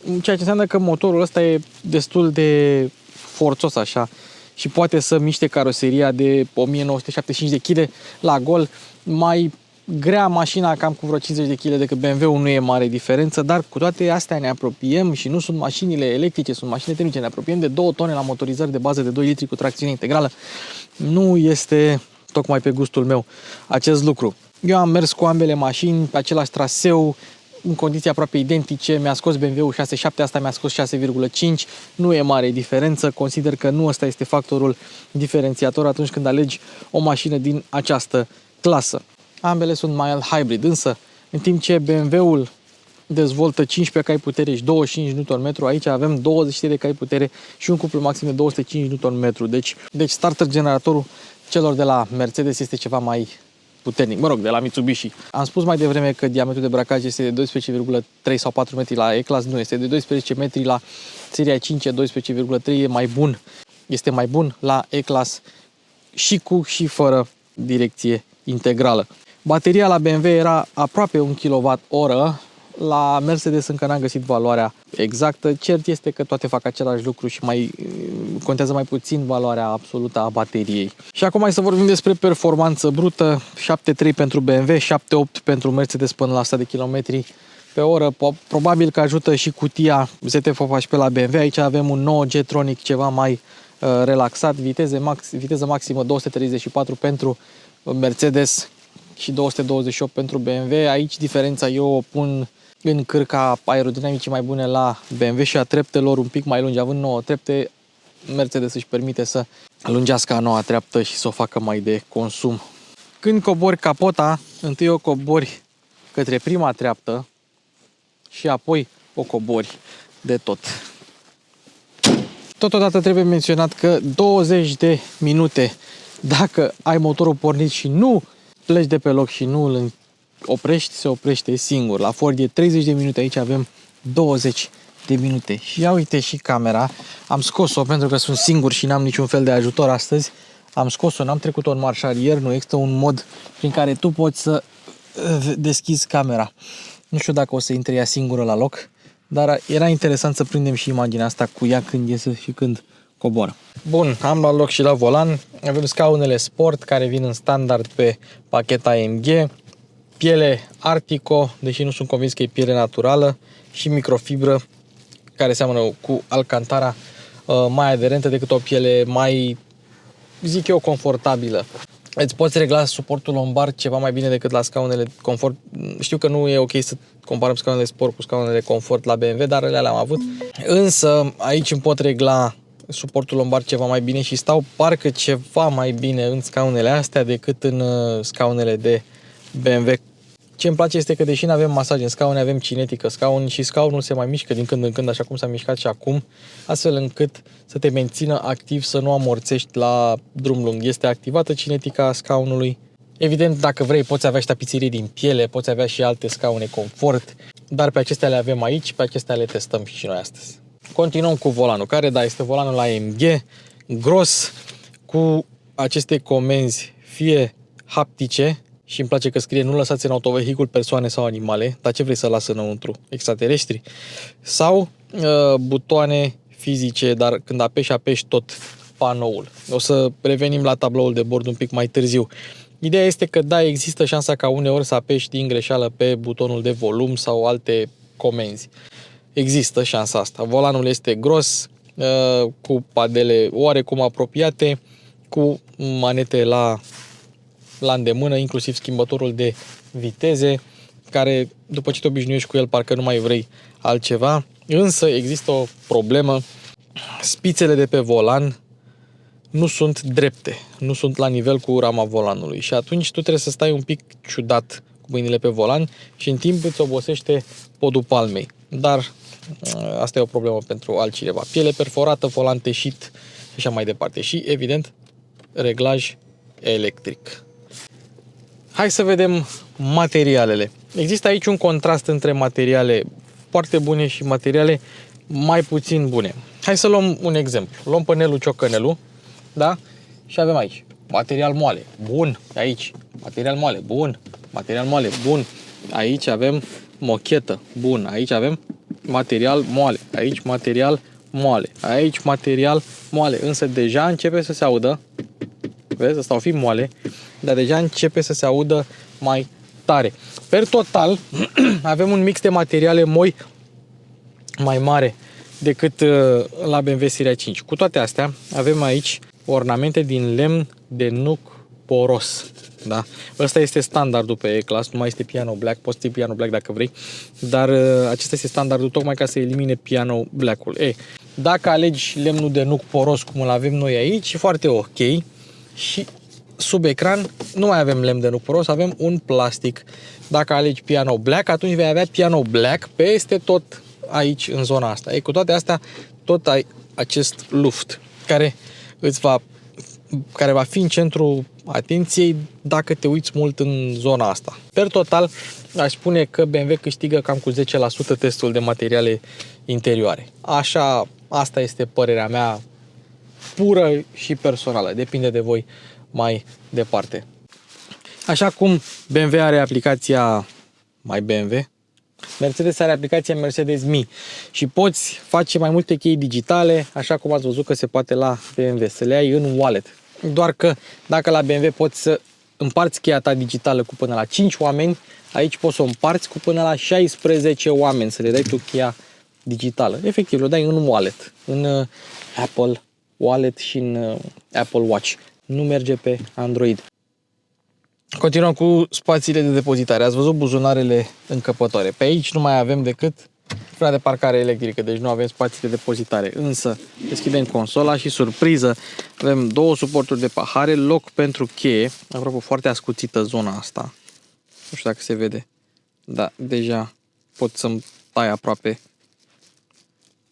[SPEAKER 1] Ceea ce înseamnă că motorul ăsta e destul de forțos așa și poate să miște caroseria de 1975 de kg la gol. Mai grea mașina, cam cu vreo 50 de kg decât BMW-ul, nu e mare diferență, dar cu toate astea ne apropiem și nu sunt mașinile electrice, sunt mașini termice, ne apropiem de 2 tone la motorizări de bază de 2 litri cu tracțiune integrală. Nu este tocmai pe gustul meu acest lucru. Eu am mers cu ambele mașini pe același traseu, în condiții aproape identice, mi-a scos BMW-ul 6.7, asta mi-a scos 6,5, nu e mare diferență, consider că nu ăsta este factorul diferențiator atunci când alegi o mașină din această clasă. Ambele sunt mild hybrid, însă în timp ce BMW-ul dezvoltă 15 cai putere și 25 Nm, aici avem 20 de cai putere și un cuplu maxim de 205 Nm. Deci starter generatorul celor de la Mercedes este ceva mai puternic, mă rog, de la Mitsubishi. Am spus mai devreme că diametrul de bracaj este de 12,3 sau 4 metri la E-Class, nu, este de 12 metri la seria 5, 12,3 e mai bun. Este mai bun la E-Class și cu și fără direcție integrală. Bateria la BMW era aproape 1 kWh, la Mercedes încă n-am găsit valoarea exactă. Cert este că toate fac același lucru și contează mai puțin valoarea absolută a bateriei. Și acum hai să vorbim despre performanță brută. 7.3 pentru BMW, 7.8 pentru Mercedes până la 100 de km pe oră. Probabil că ajută și cutia ZF-8 la BMW. Aici avem un nou G-Tronic ceva mai relaxat. Viteză maximă 234 pentru Mercedes și 228 pentru BMW. Aici diferența eu o pun în cârca aerodinamicii mai bune la BMW și a treptelor un pic mai lungi. Având 9 trepte, Mercedes își permite să lungească a noua treaptă și să o facă mai de consum. Când cobori capota, întâi o cobori către prima treaptă și apoi o cobori de tot. Totodată trebuie menționat că 20 de minute, dacă ai motorul pornit și nu pleci de pe loc și nu îl oprești, se oprește singur. La Ford e 30 de minute, aici avem 20 de minute. Și ia uite și camera, am scos-o pentru că sunt singur și n-am niciun fel de ajutor astăzi. Am scos-o, n-am trecut-o în marș arier, nu există un mod prin care tu poți să deschizi camera. Nu știu dacă o să intre ea singură la loc, dar era interesant să prindem și imaginea asta cu ea când iese și când coboară. Bun, am luat loc și la volan. Avem scaunele Sport care vin în standard pe pachet AMG, piele Artico, deși nu sunt convins că e piele naturală, și microfibră care seamănă cu Alcantara, mai aderentă decât o piele mai, zic eu, confortabilă. Îți poți regla suportul lombar ceva mai bine decât la scaunele confort. Știu că nu e ok să comparăm scaunele Sport cu scaunele confort la BMW, dar alea le-am avut. Însă aici îmi pot regla suportul lombar ceva mai bine și stau parcă ceva mai bine în scaunele astea decât în scaunele de BMW. Ce îmi place este că deși nu avem masaj în scaune, avem cinetică și scaunul se mai mișcă din când în când, așa cum s-a mișcat și acum, astfel încât să te mențină activ, să nu amorțești la drum lung. Este activată cinetica scaunului. Evident, dacă vrei, poți avea și tapiserie din piele, poți avea și alte scaune confort, dar pe acestea le avem aici, pe acestea le testăm și noi astăzi. Continuăm cu volanul, care, da, este volanul AMG, gros, cu aceste comenzi fie haptice, și îmi place că scrie nu lăsați în autovehicul persoane sau animale, dar ce vrei să lasă înăuntru? Extraterestri? Sau butoane fizice, dar când apeși tot panoul. O să revenim la tabloul de bord un pic mai târziu. Ideea este că da, există șansa ca uneori să apeși din greșeală pe butonul de volum sau alte comenzi. Există șansa asta. Volanul este gros, cu padele oarecum apropiate, cu manete la îndemână, inclusiv schimbătorul de viteze, care după ce te obișnuiești cu el parcă nu mai vrei altceva. Însă există o problemă, spițele de pe volan nu sunt drepte, nu sunt la nivel cu rama volanului și atunci tu trebuie să stai un pic ciudat cu mâinile pe volan și în timp îți obosește podul palmei. Dar asta e o problemă pentru altcineva. Piele perforată, volan teșit și așa mai departe. Și evident, reglaj electric. Hai să vedem materialele. Există aici un contrast între materiale foarte bune și materiale mai puțin bune. Hai să luăm un exemplu. Luăm pănelul ciocănelul, da? Și avem aici material moale, bun. Aici material moale, bun. Material moale, bun. Aici avem mochetă, bun. Aici avem material moale. Aici material moale. Aici material moale. Însă deja începe să se audă. Vezi, asta o fi moale, dar deja începe să se audă mai tare. Per total, avem un mix de materiale moi mai mare decât la BMW Seria 5. Cu toate astea, avem aici ornamente din lemn de nuc poros. Da? Ăsta este standardul pe E-Class, nu mai este piano black, poți să piano black dacă vrei, dar acesta este standardul tocmai ca să elimine piano black-ul. Dacă alegi lemnul de nuc poros cum îl avem noi aici, e foarte ok. Și sub ecran nu mai avem lemn de nuc poros, avem un plastic. Dacă alegi piano black, atunci vei avea piano black peste tot aici în zona asta. Cu toate astea, tot ai acest luft care va fi în centrul atenției dacă te uiți mult în zona asta. Per total, aș spune că BMW câștigă cam cu 10% testul de materiale interioare. Așa, asta este părerea mea pură și personală. Depinde de voi mai departe. Așa cum BMW are aplicația BMW, Mercedes are aplicația Mercedes Me și poți face mai multe chei digitale, așa cum ați văzut că se poate la BMW, să le ai în wallet. Doar că dacă la BMW poți să împarți cheia ta digitală cu până la 5 oameni, aici poți să o împarți cu până la 16 oameni, să le dai tu cheia digitală. Efectiv, le dai în un wallet, în Apple Wallet și în Apple Watch. Nu merge pe Android. Continuăm cu spațiile de depozitare. Ați văzut buzunarele încăpătoare. Pe aici nu mai avem decât frâna de parcare electrică, deci nu avem spații de depozitare. Însă deschidem consola și surpriză, avem două suporturi de pahare, loc pentru cheie. Apropo, foarte ascuțită zona asta. Nu știu dacă se vede. Da, deja pot să-mi tai aproape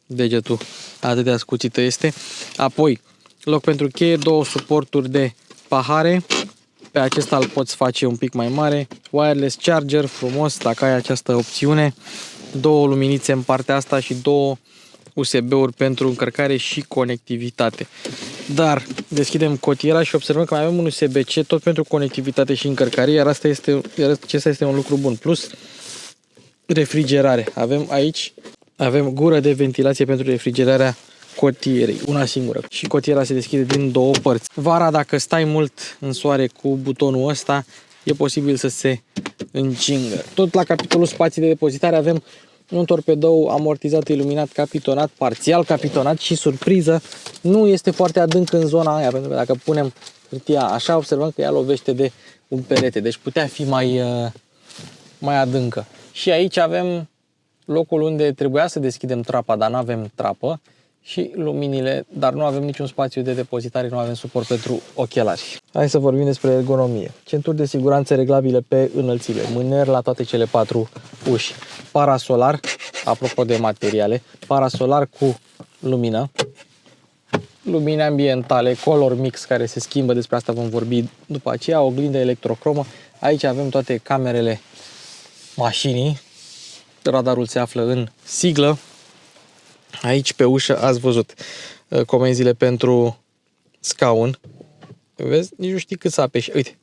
[SPEAKER 1] degetul. Atât de ascuțită este. Apoi, loc pentru cheie, două suporturi de pahare. Pe acesta îl poți face un pic mai mare. Wireless charger, frumos, dacă ai această opțiune. Două luminițe în partea asta și două USB-uri pentru încărcare și conectivitate. Dar deschidem cotiera și observăm că mai avem un USB-C tot pentru conectivitate și încărcare, iar acesta este un lucru bun. Plus refrigerare. Avem gură de ventilație pentru refrigerarea cotierei, una singură. Și cotiera se deschide din două părți. Vara, dacă stai mult în soare cu butonul ăsta, e posibil să se încingă. Tot la capitolul spații de depozitare avem un torpedou amortizat, iluminat, capitonat, parțial capitonat și, surpriză, nu este foarte adânc în zona aia, pentru că dacă punem hârtia așa, observăm că ea lovește de un perete, deci putea fi mai adâncă. Și aici avem locul unde trebuia să deschidem trapa, dar nu avem trapă, și luminile, dar nu avem niciun spațiu de depozitare, nu avem suport pentru ochelari. Hai să vorbim despre ergonomie. Centuri de siguranță reglabile pe înălțime, mâneri la toate cele 4 uși, parasolar, apropo de materiale, parasolar cu lumină, lumini ambientale, color mix care se schimbă, despre asta vom vorbi după aceea, oglindă electrocromă. Aici avem toate camerele mașinii, radarul se află în siglă. Aici pe ușă ați văzut comenzile pentru scaun. Vezi? Nici nu știi cât să apeși. Uite,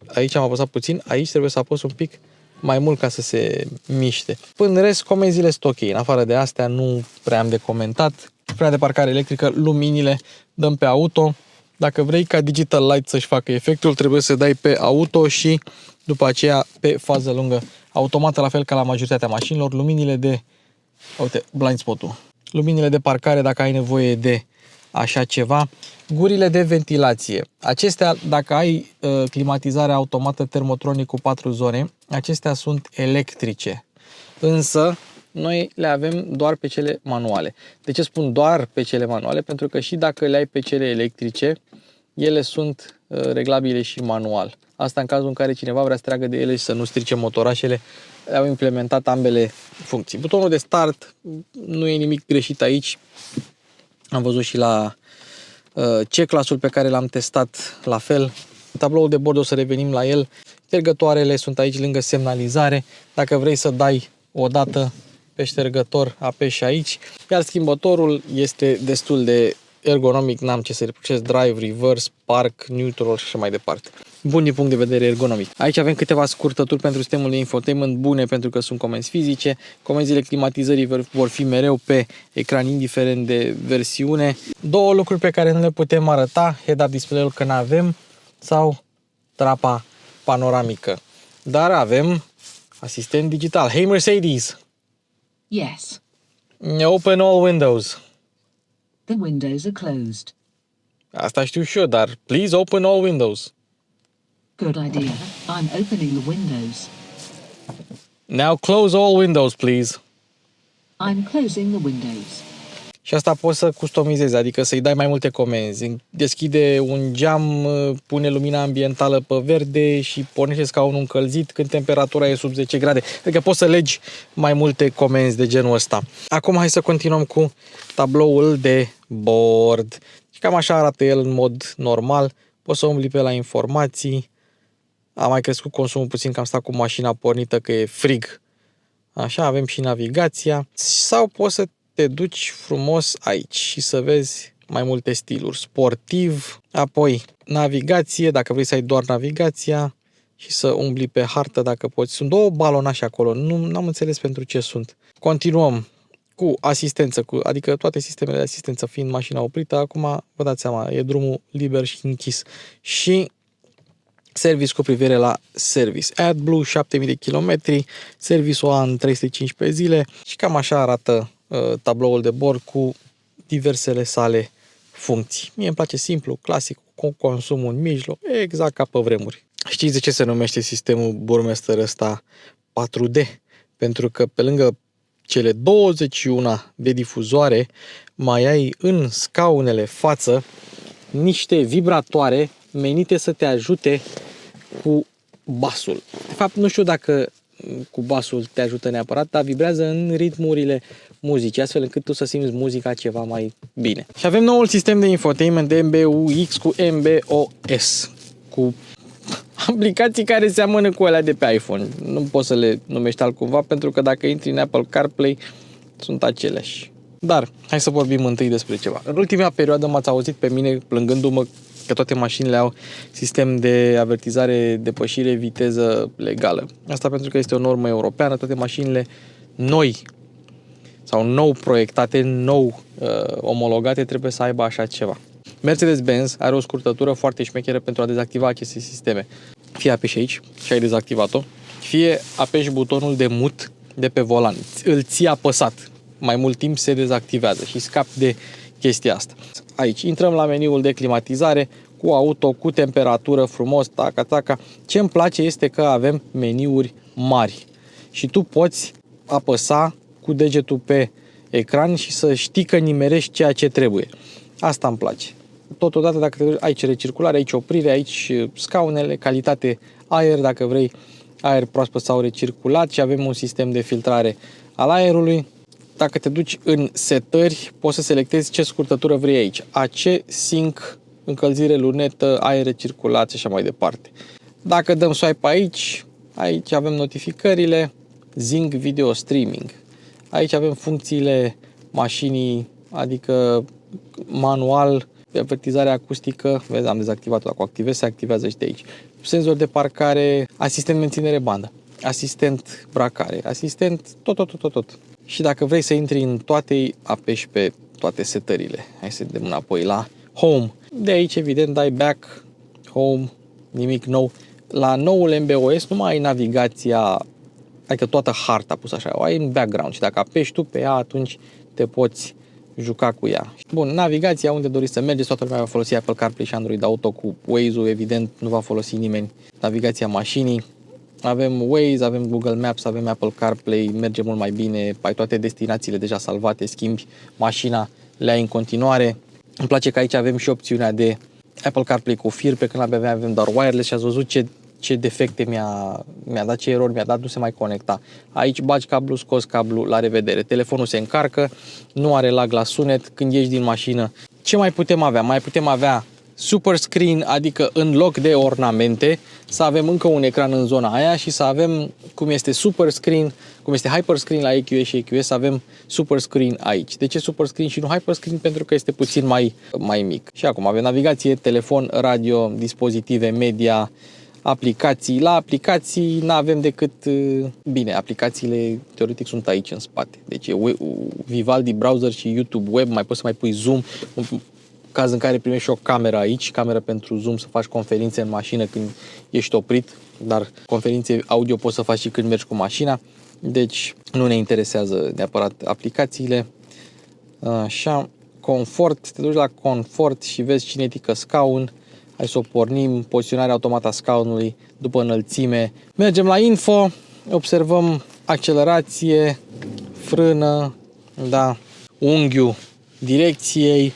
[SPEAKER 1] aici am apăsat puțin, aici trebuie să apăs un pic mai mult ca să se miște. În rest, comenzile sunt ok. În afară de astea nu prea am de comentat. Frâna de parcare electrică, luminile, dăm pe auto. Dacă vrei ca Digital Light să-și facă efectul, trebuie să dai pe auto și după aceea pe fază lungă. Automată, la fel ca la majoritatea mașinilor, luminile de... Uite, blind spot-ul. Luminile de parcare dacă ai nevoie de așa ceva. Gurile de ventilație. Acestea, dacă ai climatizare automată termotronic cu 4 zone, acestea sunt electrice. Însă, noi le avem doar pe cele manuale. De ce spun doar pe cele manuale? Pentru că și dacă le ai pe cele electrice, ele sunt reglabile și manual. Asta în cazul în care cineva vrea să treagă de ele și să nu strice motorașele, au implementat ambele funcții. Butonul de start, nu e nimic greșit aici. Am văzut și la C-clasul pe care l-am testat la fel. Tabloul de bord, o să revenim la el. Ștergătoarele sunt aici lângă semnalizare. Dacă vrei să dai o dată pe ștergător, apeși aici. Iar schimbătorul este destul de ergonomic, n-am ce să reproșez, drive, reverse, park, neutral și așa mai departe. Bun din punct de vedere ergonomic. Aici avem câteva scurtături pentru sistemul de infotainment bune pentru că sunt comenzi fizice. Comenzile climatizării vor fi mereu pe ecran, indiferent de versiune. Două lucruri pe care nu le putem arăta, head-up display-ul că n-avem sau trapa panoramică. Dar avem asistent digital. Hey Mercedes!
[SPEAKER 2] Yes.
[SPEAKER 1] Open all windows.
[SPEAKER 2] The windows are closed.
[SPEAKER 1] Asta știu și eu, dar please open all windows.
[SPEAKER 2] Good idea. I'm opening the windows.
[SPEAKER 1] Now close all windows, please.
[SPEAKER 2] I'm closing the windows.
[SPEAKER 1] Și asta poți să customizezi, adică să-i dai mai multe comenzi. Deschide un geam, pune lumina ambientală pe verde și pornește scaunul încălzit când temperatura e sub 10 grade. Adică poți să legi mai multe comenzi de genul ăsta. Acum hai să continuăm cu tabloul de bord. Și cam așa arată el în mod normal. Poți să umbli pe la informații. A mai crescut consumul puțin că am stat cu mașina pornită că e frig. Așa, avem și navigația. Sau poți să te duci frumos aici și să vezi mai multe stiluri. Sportiv, apoi navigație, dacă vrei să ai doar navigația și să umbli pe hartă dacă poți. Sunt două balonașe acolo, nu am înțeles pentru ce sunt. Continuăm cu asistență, adică toate sistemele de asistență fiind mașina oprită. Acum vă dați seama, e drumul liber și închis. Și service cu privire la service. AdBlue 7000 de kilometri, service OAN 315 zile și cam așa arată tabloul de bord cu diversele sale funcții. Mie îmi place simplu, clasic, cu consumul în mijloc, exact ca pe vremuri. Știți de ce se numește sistemul Burmester ăsta 4D? Pentru că pe lângă cele 21 de difuzoare mai ai în scaunele față niște vibratoare menite să te ajute cu basul. De fapt, nu știu dacă cu basul te ajută neapărat, dar vibrează în ritmurile muzicii, astfel încât tu să simți muzica ceva mai bine. Și avem noul sistem de infotainment de MBUX cu MBOS, cu aplicații care seamănă cu alea de pe iPhone. Nu poți să le numești altcumva, pentru că dacă intri în Apple CarPlay, sunt aceleași. Dar, hai să vorbim întâi despre ceva. În ultima perioadă m-ați auzit pe mine plângându-mă că toate mașinile au sistem de avertizare depășire viteză legală. Asta pentru că este o normă europeană, toate mașinile noi sau nou proiectate, nou omologate trebuie să aibă așa ceva. Mercedes-Benz are o scurtătură foarte șmecheră pentru a dezactiva aceste sisteme. Fie apeși aici și ai dezactivat-o, fie apeși butonul de mut de pe volan. Îl ții apăsat. Mai mult timp se dezactivează și scapi de chestia asta. Aici intrăm la meniul de climatizare cu auto, cu temperatură, frumos, taca, taca. Ce îmi place este că avem meniuri mari și tu poți apăsa cu degetul pe ecran și să știi că nimerești ceea ce trebuie. Asta îmi place. Totodată, dacă aici recirculare, aici oprire, aici scaunele, calitate aer, dacă vrei aer proaspăt sau recirculat, și avem un sistem de filtrare al aerului. Dacă te duci în setări, poți să selectezi ce scurtătură vrei aici. AC, sync, încălzire, lunetă, aer recirculat și așa mai departe. Dacă dăm swipe aici avem notificările, Zing Video Streaming. Aici avem funcțiile mașinii, adică manual, avertizare acustică, vezi, am dezactivat-o, dacă o activez, se activează și de aici. Senzor de parcare, asistent menținere bandă, asistent bracare, asistent tot. Și dacă vrei să intri în toate, apeși pe toate setările. Hai să dăm înapoi la Home. De aici, evident, dai Back, Home, nimic nou. La noul MBOS nu mai ai navigația, adică toată harta pusă așa, o ai în background și dacă apeși tu pe ea, atunci te poți juca cu ea. Bun, navigația, unde doriți să mergeți, toată lumea va folosi Apple CarPlay și Android Auto. Cu Waze-ul, evident, nu va folosi nimeni navigația mașinii. Avem Waze, avem Google Maps, avem Apple CarPlay, merge mult mai bine, ai toate destinațiile deja salvate, schimbi mașina, le ai în continuare. Îmi place că aici avem și opțiunea de Apple CarPlay cu fir, pe când avem doar wireless și ați văzut ce defecte mi-a dat, ce erori mi-a dat, nu se mai conecta. Aici bagi cablu, scoți cablu, la revedere. Telefonul se încarcă, nu are lag la sunet când ieși din mașină. Ce mai putem avea? Mai putem avea super screen, adică în loc de ornamente, să avem încă un ecran în zona aia și să avem, cum este super screen, cum este hyper screen la EQS și EQS, să avem super screen aici. De ce super screen și nu hyper screen? Pentru că este puțin mai mic. Și acum avem navigație, telefon, radio, dispozitive, media, aplicații. La aplicații nu avem decât, bine, aplicațiile teoretic sunt aici în spate. Deci Vivaldi browser și YouTube web, mai poți să mai pui Zoom, în caz în care primești și o cameră aici, cameră pentru Zoom, să faci conferințe în mașină când ești oprit, dar conferințe audio poți să faci și când mergi cu mașina. Deci nu ne interesează neapărat aplicațiile. Așa, confort, te duci la confort și vezi cinetică scaun. Hai să o pornim, poziționarea automată a scaunului după înălțime. Mergem la info, observăm accelerație, frână, da, unghiul direcției,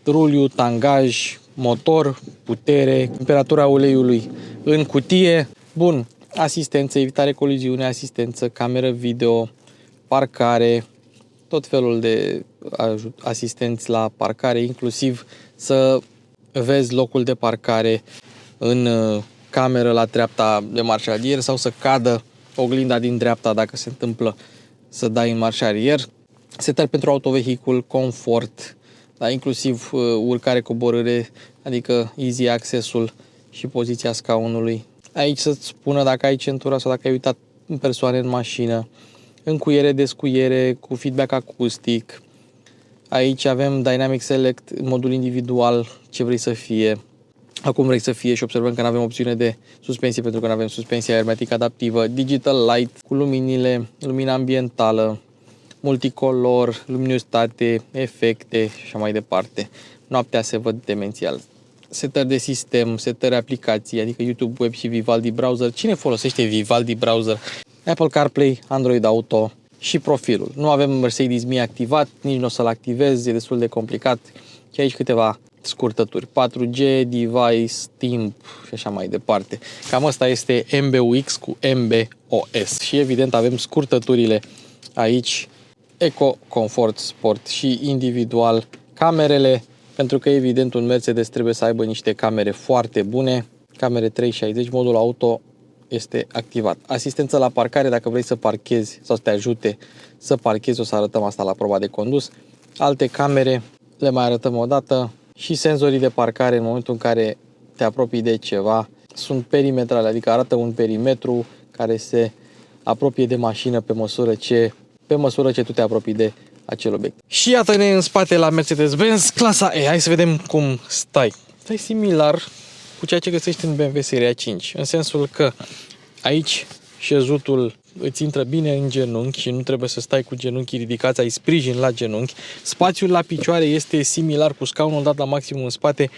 [SPEAKER 1] ruliu, tangaj, motor, putere, temperatura uleiului în cutie. Bun, asistență, evitare coliziune, asistență, cameră video, parcare, tot felul de asistenți la parcare, inclusiv să vezi locul de parcare în cameră la treapta de marșarier sau să cadă oglinda din dreapta dacă se întâmplă să dai în marșarier. Setări pentru autovehicul, confort, da, inclusiv urcare, coborâre, adică easy access-ul și poziția scaunului. Aici să-ți spună dacă ai centura sau dacă ai uitat persoane în mașină. Încuiere, descuiere cu feedback acustic. Aici avem Dynamic Select, modul individual, ce vrei să fie, acum vrei să fie, și observăm că nu avem opțiune de suspensie pentru că nu avem suspensie aermetică adaptivă, Digital Light cu luminile, lumina ambientală, multicolor, luminositate, efecte și așa mai departe. Noaptea se văd demențial. Setări de sistem, setări aplicații, adică YouTube Web și Vivaldi Browser. Cine folosește Vivaldi Browser? Apple CarPlay, Android Auto și profilul. Nu avem Mercedes-Me activat, nici nu o să-l activez, e destul de complicat. Și aici câteva scurtături. 4G, device, timp și așa mai departe. Cam asta este MBUX cu MBOS. Și evident avem scurtăturile aici. Eco, Comfort, Sport și individual. Camerele, pentru că evident un Mercedes trebuie să aibă niște camere foarte bune. Camere 360, modul auto este activat. Asistență la parcare dacă vrei să parchezi sau să te ajute să parchezi, o să arătăm asta la proba de condus. Alte camere le mai arătăm o dată și senzorii de parcare în momentul în care te apropii de ceva. Sunt perimetrale, adică arată un perimetru care se apropie de mașină pe măsură ce tu te apropii de acel obiect. Și iată-ne în spate la Mercedes-Benz clasa E. Hai să vedem cum stai. Stai similar cu ceea ce găsești în BMW Seria 5, în sensul că aici șezutul îți intră bine în genunchi și nu trebuie să stai cu genunchii ridicați, ai sprijin la genunchi. Spațiul la picioare este similar cu scaunul dat la maximum în spate,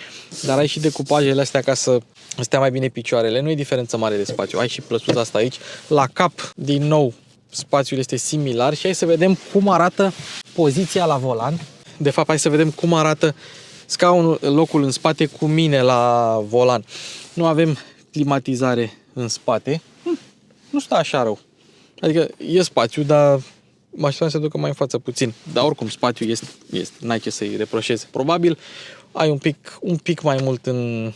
[SPEAKER 1] dar ai și decupajele astea ca să stea mai bine picioarele. Nu e diferență mare de spațiu. Ai și plăsuța asta aici. La cap, din nou, spațiul este similar și hai să vedem cum arată poziția la volan. De fapt, hai să vedem cum arată scaunul, locul în spate cu mine la volan. Nu avem climatizare în spate. Nu stă așa rău. Adică e spațiu, dar mașina se ducă mai în față puțin. Dar oricum spațiu este. N-ai ce să-i reproșezi. Probabil ai un pic mai mult în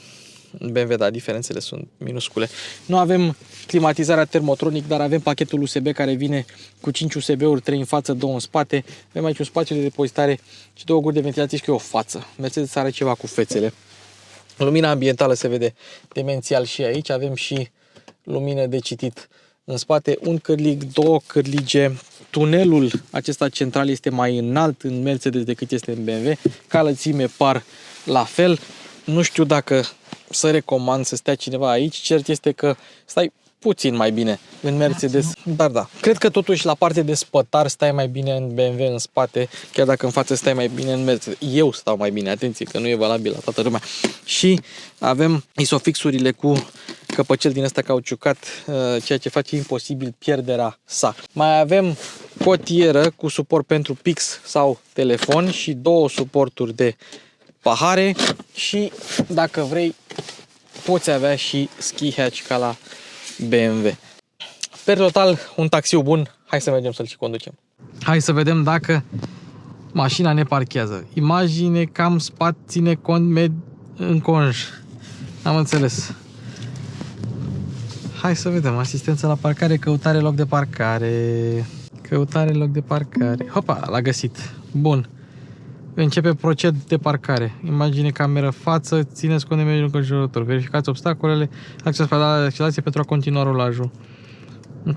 [SPEAKER 1] BMW, dar diferențele sunt minuscule. Nu avem climatizarea termotronic, dar avem pachetul USB care vine cu 5 USB-uri, 3 în față, 2 în spate. Avem aici un spațiu de depozitare și 2 guri de ventilație și o față. Mercedes are ceva cu fețele. Lumina ambientală se vede demențial și aici. Avem și lumină de citit în spate, un cârlig, 2 cârlige. Tunelul acesta central este mai înalt în Mercedes decât este în BMW. Ca lățime par la fel. Nu știu dacă să recomand să stea cineva aici. Cert este că stai puțin mai bine în Mercedes, dar da. Cred că totuși la parte de spătar stai mai bine în BMW în spate, chiar dacă în față stai mai bine în Mercedes. Eu stau mai bine, atenție că nu e valabil la toată lumea. Și avem isofixurile cu căpăcel din ăsta cauciucat, ceea ce face imposibil pierderea sa. Mai avem cotieră cu suport pentru pix sau telefon și 2 suporturi de pahare și dacă vrei poți avea și ski hatch ca la BMW. Per total, un taxiu bun. Hai să mergem să-l și conducem. Hai să vedem dacă mașina ne parchează. Imagine cam spate, ține cont în conj. Am înțeles. Hai să vedem. Asistență la parcare, căutare loc de parcare. Căutare loc de parcare. Hopa, l-a găsit. Bun. Începe proced de parcare. Imagine cameră față, țineți cont de mediul înconjurător. Verificați obstacolele, acces pedala de accelerație pentru a continua rolajul. Ok,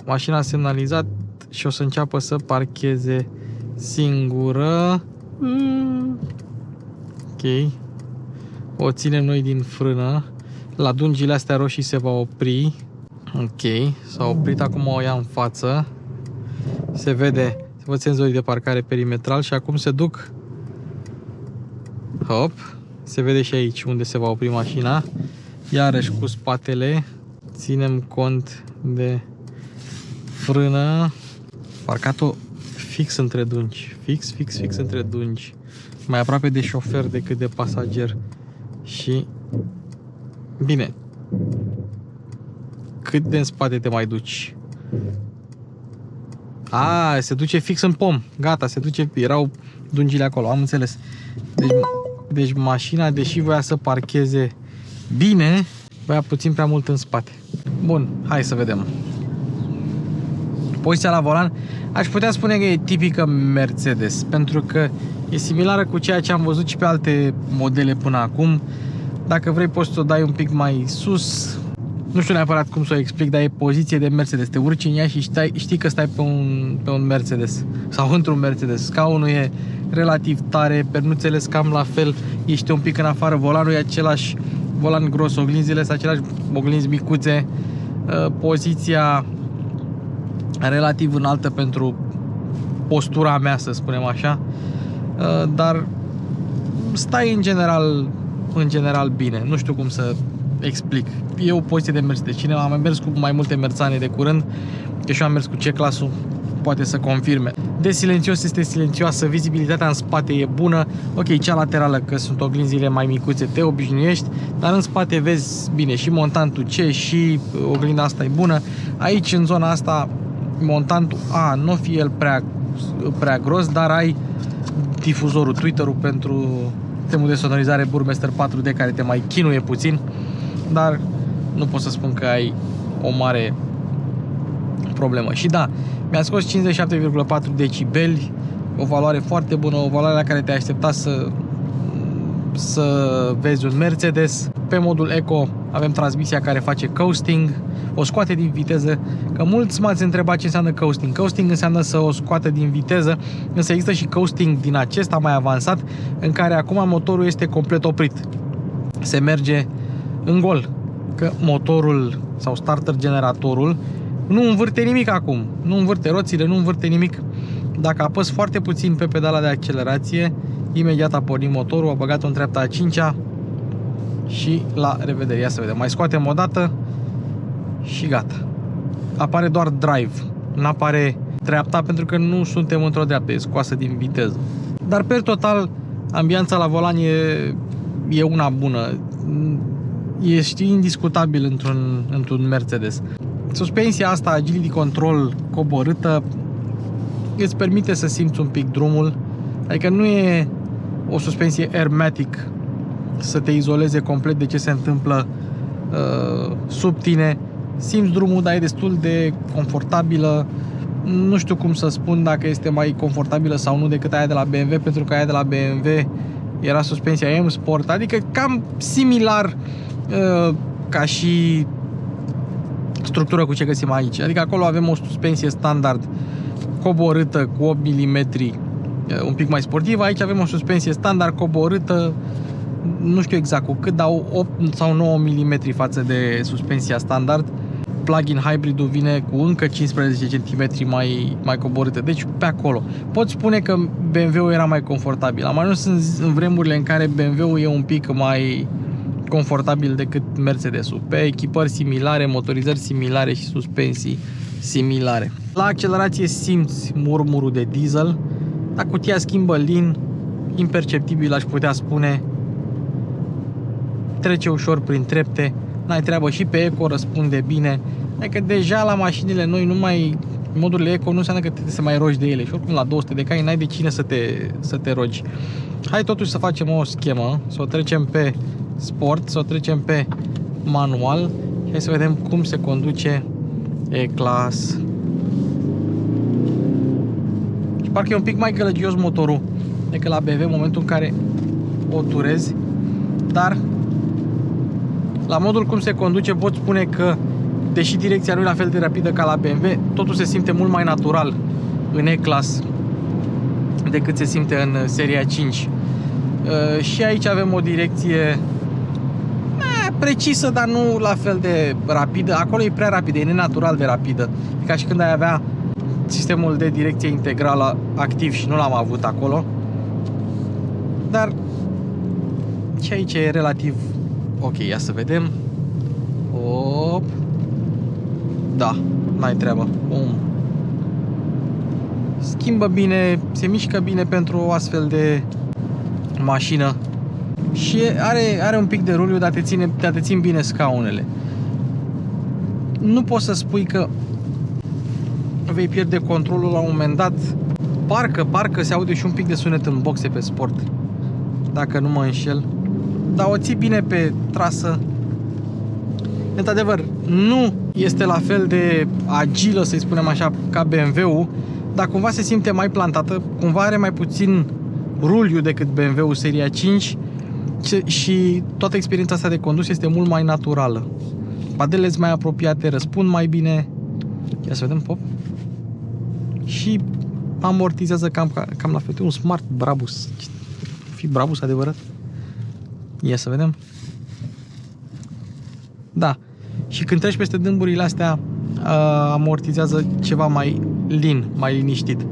[SPEAKER 1] mașina a semnalizat și o să înceapă să parcheze singură. Ok. O ținem noi din frână. La dungile astea roșii se va opri. Ok, s-a oprit, acum o ia în față. Se văd senzorii de parcare perimetral și acum se duc. Hop, se vede și aici unde se va opri mașina. Iarăși cu spatele ținem cont de frână. Parcat-o fix între dungi. Fix între dungi. Mai aproape de șofer decât de pasager. Și... Bine. Cât de în spate te mai duci? Se duce fix în pom. Gata, se duce... Erau dungile acolo, am înțeles. Deci mașina, deși voia să parcheze bine, voia puțin prea mult în spate. Bun, hai să vedem. Poziția la volan, aș putea spune că e tipică Mercedes, pentru că e similară cu ceea ce am văzut și pe alte modele până acum. Dacă vrei poți să o dai un pic mai sus. Nu știu neapărat cum să o explic, dar e poziție de Mercedes. Te urci în ea și știi că stai pe un Mercedes sau într-un Mercedes. Scaunul e relativ tare, pernuțele cam la fel, ești un pic în afară, volanul e același volan gros, oglinzile sunt aceleași oglinzi micuțe, poziția relativ înaltă pentru postura mea, să spunem așa, dar stai în general bine. Nu știu cum să explic. E o poziție de Mercedes. Cine a mai mers cu mai multe merțane de curând, că și eu am mers cu C-clasul, poate să confirme. De silențios este silențioasă, vizibilitatea în spate e bună. Ok, cea laterală, că sunt oglinzile mai micuțe, te obișnuiești, dar în spate vezi bine și montantul C și oglinda asta e bună. Aici, în zona asta, montantul nu fi el prea gros, dar ai difuzorul, tweeterul pentru sistemul de sonorizare Burmester 4D, care te mai chinuie puțin, dar nu pot să spun că ai o mare problemă. Și da, mi-a scos 57,4 decibeli, o valoare foarte bună, o valoare la care te-ai aștepta să vezi un Mercedes. Pe modul Eco avem transmisia care face coasting, o scoate din viteză, că mulți m-ați întrebat ce înseamnă coasting. Coasting înseamnă să o scoată din viteză, însă există și coasting din acesta mai avansat, în care acum motorul este complet oprit. Se merge în gol, că motorul sau starter generatorul nu învârte nimic acum, nu învârte roțile, nu învârte nimic. Dacă apăs foarte puțin pe pedala de accelerație, imediat a pornit motorul, a băgat-o în treapta a 5-a și la revedere. Ia să vedem, mai scoatem o dată și gata. Apare doar drive, nu apare dreapta, pentru că nu suntem într-o dreaptă, e scoasă din viteză. Dar per total, ambianța la volan e una bună. Ești indiscutabil într-un Mercedes. Suspensia asta Agility Control coborâtă îți permite să simți un pic drumul, adică nu e o suspensie Airmatic să te izoleze complet de ce se întâmplă sub tine. Simți drumul, dar e destul de confortabilă. Nu știu cum să spun dacă este mai confortabilă sau nu decât aia de la BMW, pentru că aia de la BMW era suspensia M Sport, adică cam similar ca și structură cu ce găsim aici. Adică acolo avem o suspensie standard coborâtă cu 8 mm, un pic mai sportivă. Aici avem o suspensie standard coborâtă, nu știu exact cu cât, dar 8 sau 9 mm față de suspensia standard. Plug-in hybridul vine cu încă 15 cm mai coborâtă, deci pe acolo. Pot spune că BMW-ul era mai confortabil. Am ajuns în vremurile în care BMW-ul e un pic mai confortabil decât Mercedes-ul, pe echipări similare, motorizări similare și suspensii similare. La accelerație simți murmurul de diesel, dar cutia schimbă lin, imperceptibil aș putea spune, trece ușor prin trepte, n-ai treabă, și pe Eco răspunde bine. Adică deja la mașinile noi, numai modurile Eco, nu înseamnă că te mai rogi de ele și oricum la 200 de cai n-ai de cine să te rogi. Hai totuși să facem o schemă, să o trecem pe Sport, să o trecem pe manual și hai să vedem cum se conduce E-Class. Și parcă e un pic mai gălăgios motorul decât la BMW în momentul în care o turezi, dar la modul cum se conduce pot spune că, deși direcția nu e la fel de rapidă ca la BMW, totul se simte mult mai natural în E-Class decât se simte în seria 5. Și aici avem o direcție precisă, dar nu la fel de rapidă. Acolo e prea rapidă, e nenatural de rapidă. E ca și când ai avea sistemul de direcție integrală activ și nu l-am avut acolo. Dar și aici e relativ ok. Ia să vedem. Da, n-ai treabă. Schimbă bine, se mișcă bine pentru o astfel de mașină. Și are un pic de ruliu, dar te țin bine scaunele. Nu poți să spui că vei pierde controlul la un moment dat. Parcă se aude și un pic de sunet în boxe pe sport, dacă nu mă înșel. Dar o ții bine pe trasă. Într-adevăr, nu este la fel de agilă, să-i spunem așa, ca BMW-ul, dar cumva se simte mai plantată, cumva are mai puțin ruliu decât BMW-ul seria 5 și toată experiența asta de condus este mult mai naturală. Padelele mai apropiate, răspund mai bine. Ia să vedem, pop. Și amortizează cam la fel. Un Smart Brabus. Fi Brabus adevărat? Ia să vedem. Da. Și când treci peste dâmburile astea, amortizează ceva mai lin, mai liniștit.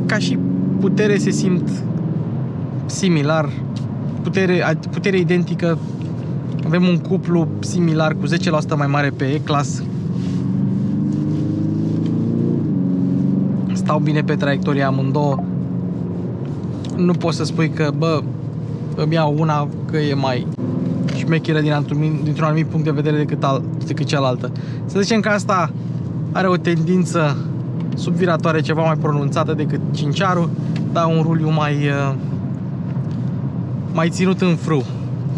[SPEAKER 1] Ca și putere se simt similar. Putere identică. Avem un cuplu similar cu 10% mai mare pe E-Class. Stau bine pe traiectoria amândouă. Nu poți să spui că, bă, îmi iau una că e mai șmecheră dintr-un anumit punct de vedere decât cealaltă. Să zicem că asta are o tendință subviratoare ceva mai pronunțată decât Cinciarul, dar un ruliu mai ținut în frâu,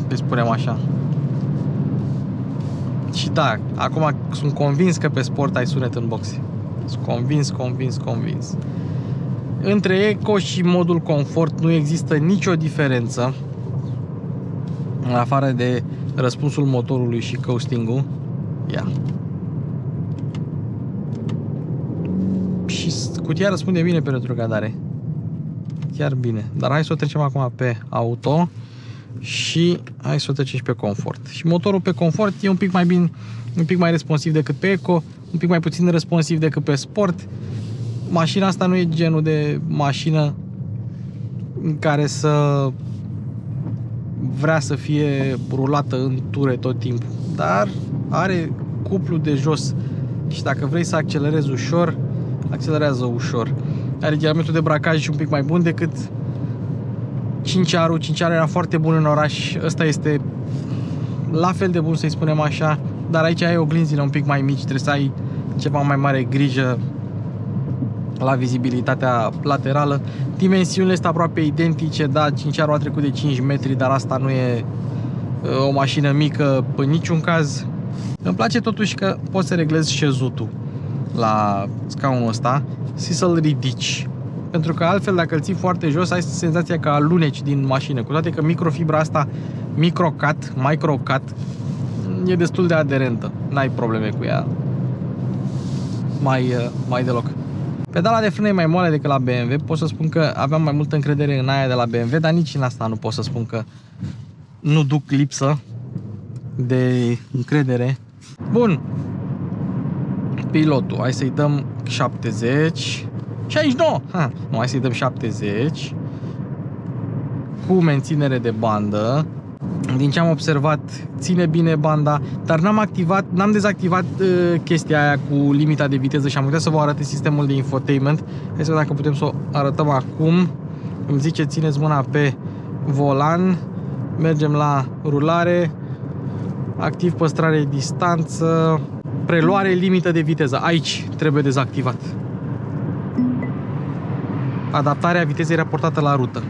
[SPEAKER 1] să spunem așa. Și da, acum sunt convins că pe sport ai sunet în boxe. Sunt convins. Între Eco și modul confort nu există nicio diferență, în afară de răspunsul motorului și coasting-ul. Ia. Și cutia răspunde bine pe retrogradare. Chiar bine. Dar hai să o trecem acum pe auto și hai să o trecem și pe confort. Și motorul pe confort e un pic mai bine, un pic mai responsiv decât pe Eco, un pic mai puțin responsiv decât pe sport. Mașina asta nu e genul de mașină în care să vrea să fie rulată în ture tot timpul, dar are cuplu de jos și dacă vrei să accelerezi ușor, accelerează ușor. Are diametru de bracaj un pic mai bun decât Cinciarul. Cinciarul era foarte bun în oraș, ăsta este la fel de bun, să-i spunem așa, dar aici ai oglinzile un pic mai mici, trebuie să ai ceva mai mare grijă la vizibilitatea laterală. Dimensiunile sunt aproape identice, da, Cinciarul a trecut de 5 metri, dar asta nu e o mașină mică în niciun caz. Îmi place totuși că poți să reglezi șezutul la scaunul ăsta și să-l ridici, pentru că altfel dacă îl ții foarte jos ai senzația că aluneci din mașină, cu toate că microfibra asta microcat e destul de aderentă, n-ai probleme cu ea mai deloc. Pedala de frână e mai moale decât la BMW. Pot să spun că aveam mai multă încredere în aia de la BMW, dar nici în asta nu pot să spun că nu duc lipsă de încredere. Bun. Pilotul. Hai să-i dăm 70. 69. Nu, hai să-i dăm 70. Cu menținere de bandă. Din ce am observat, ține bine banda, dar n-am dezactivat chestia aia cu limita de viteză și am uitat să vă arăt sistemul de infotainment. Hai să vedem dacă putem să o arătăm acum. Îmi zice țineți mâna pe volan, mergem la rulare, activ păstrare distanță, preluare limită de viteză. Aici trebuie dezactivat. Adaptarea vitezei raportată la rută.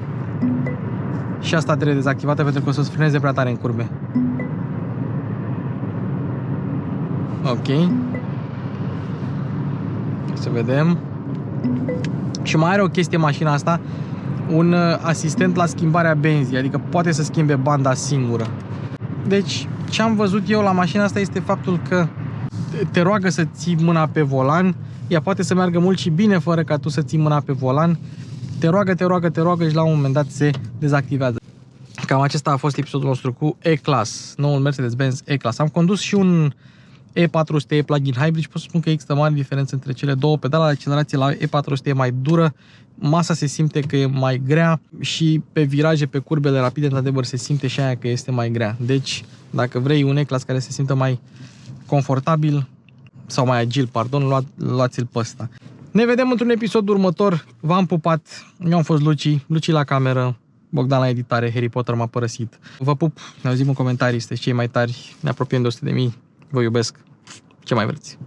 [SPEAKER 1] Și asta trebuie dezactivată pentru că o să-ți frâneze prea tare în curbe. Ok. Să vedem. Și mai are o chestie mașina asta, un asistent la schimbarea benzii, adică poate să schimbe banda singură. Deci, ce am văzut eu la mașina asta este faptul că te roagă să ții mâna pe volan, ea poate să meargă mult și bine fără ca tu să ții mâna pe volan. Te roagă și la un moment dat se dezactivează. Cam acesta a fost episodul nostru cu E-Class, noul Mercedes-Benz E-Class. Am condus și un E400e plug-in hybrid și pot să spun că există mare diferență între cele două. Pedala de accelerație la E400 e mai dură, masa se simte că e mai grea și pe viraje, pe curbele rapide, într-adevăr se simte și aia că este mai grea. Deci, dacă vrei un E-Class care se simtă mai confortabil, sau mai agil, pardon, luați-l pe ăsta. Ne vedem într-un episod următor. V-am pupat. Eu am fost Luci la cameră, Bogdan la editare, Harry Potter m-a părăsit. Vă pup, ne auzim în comentarii, sunteți cei mai tari, ne apropiem de 100.000. Vă iubesc. Ce mai vreți?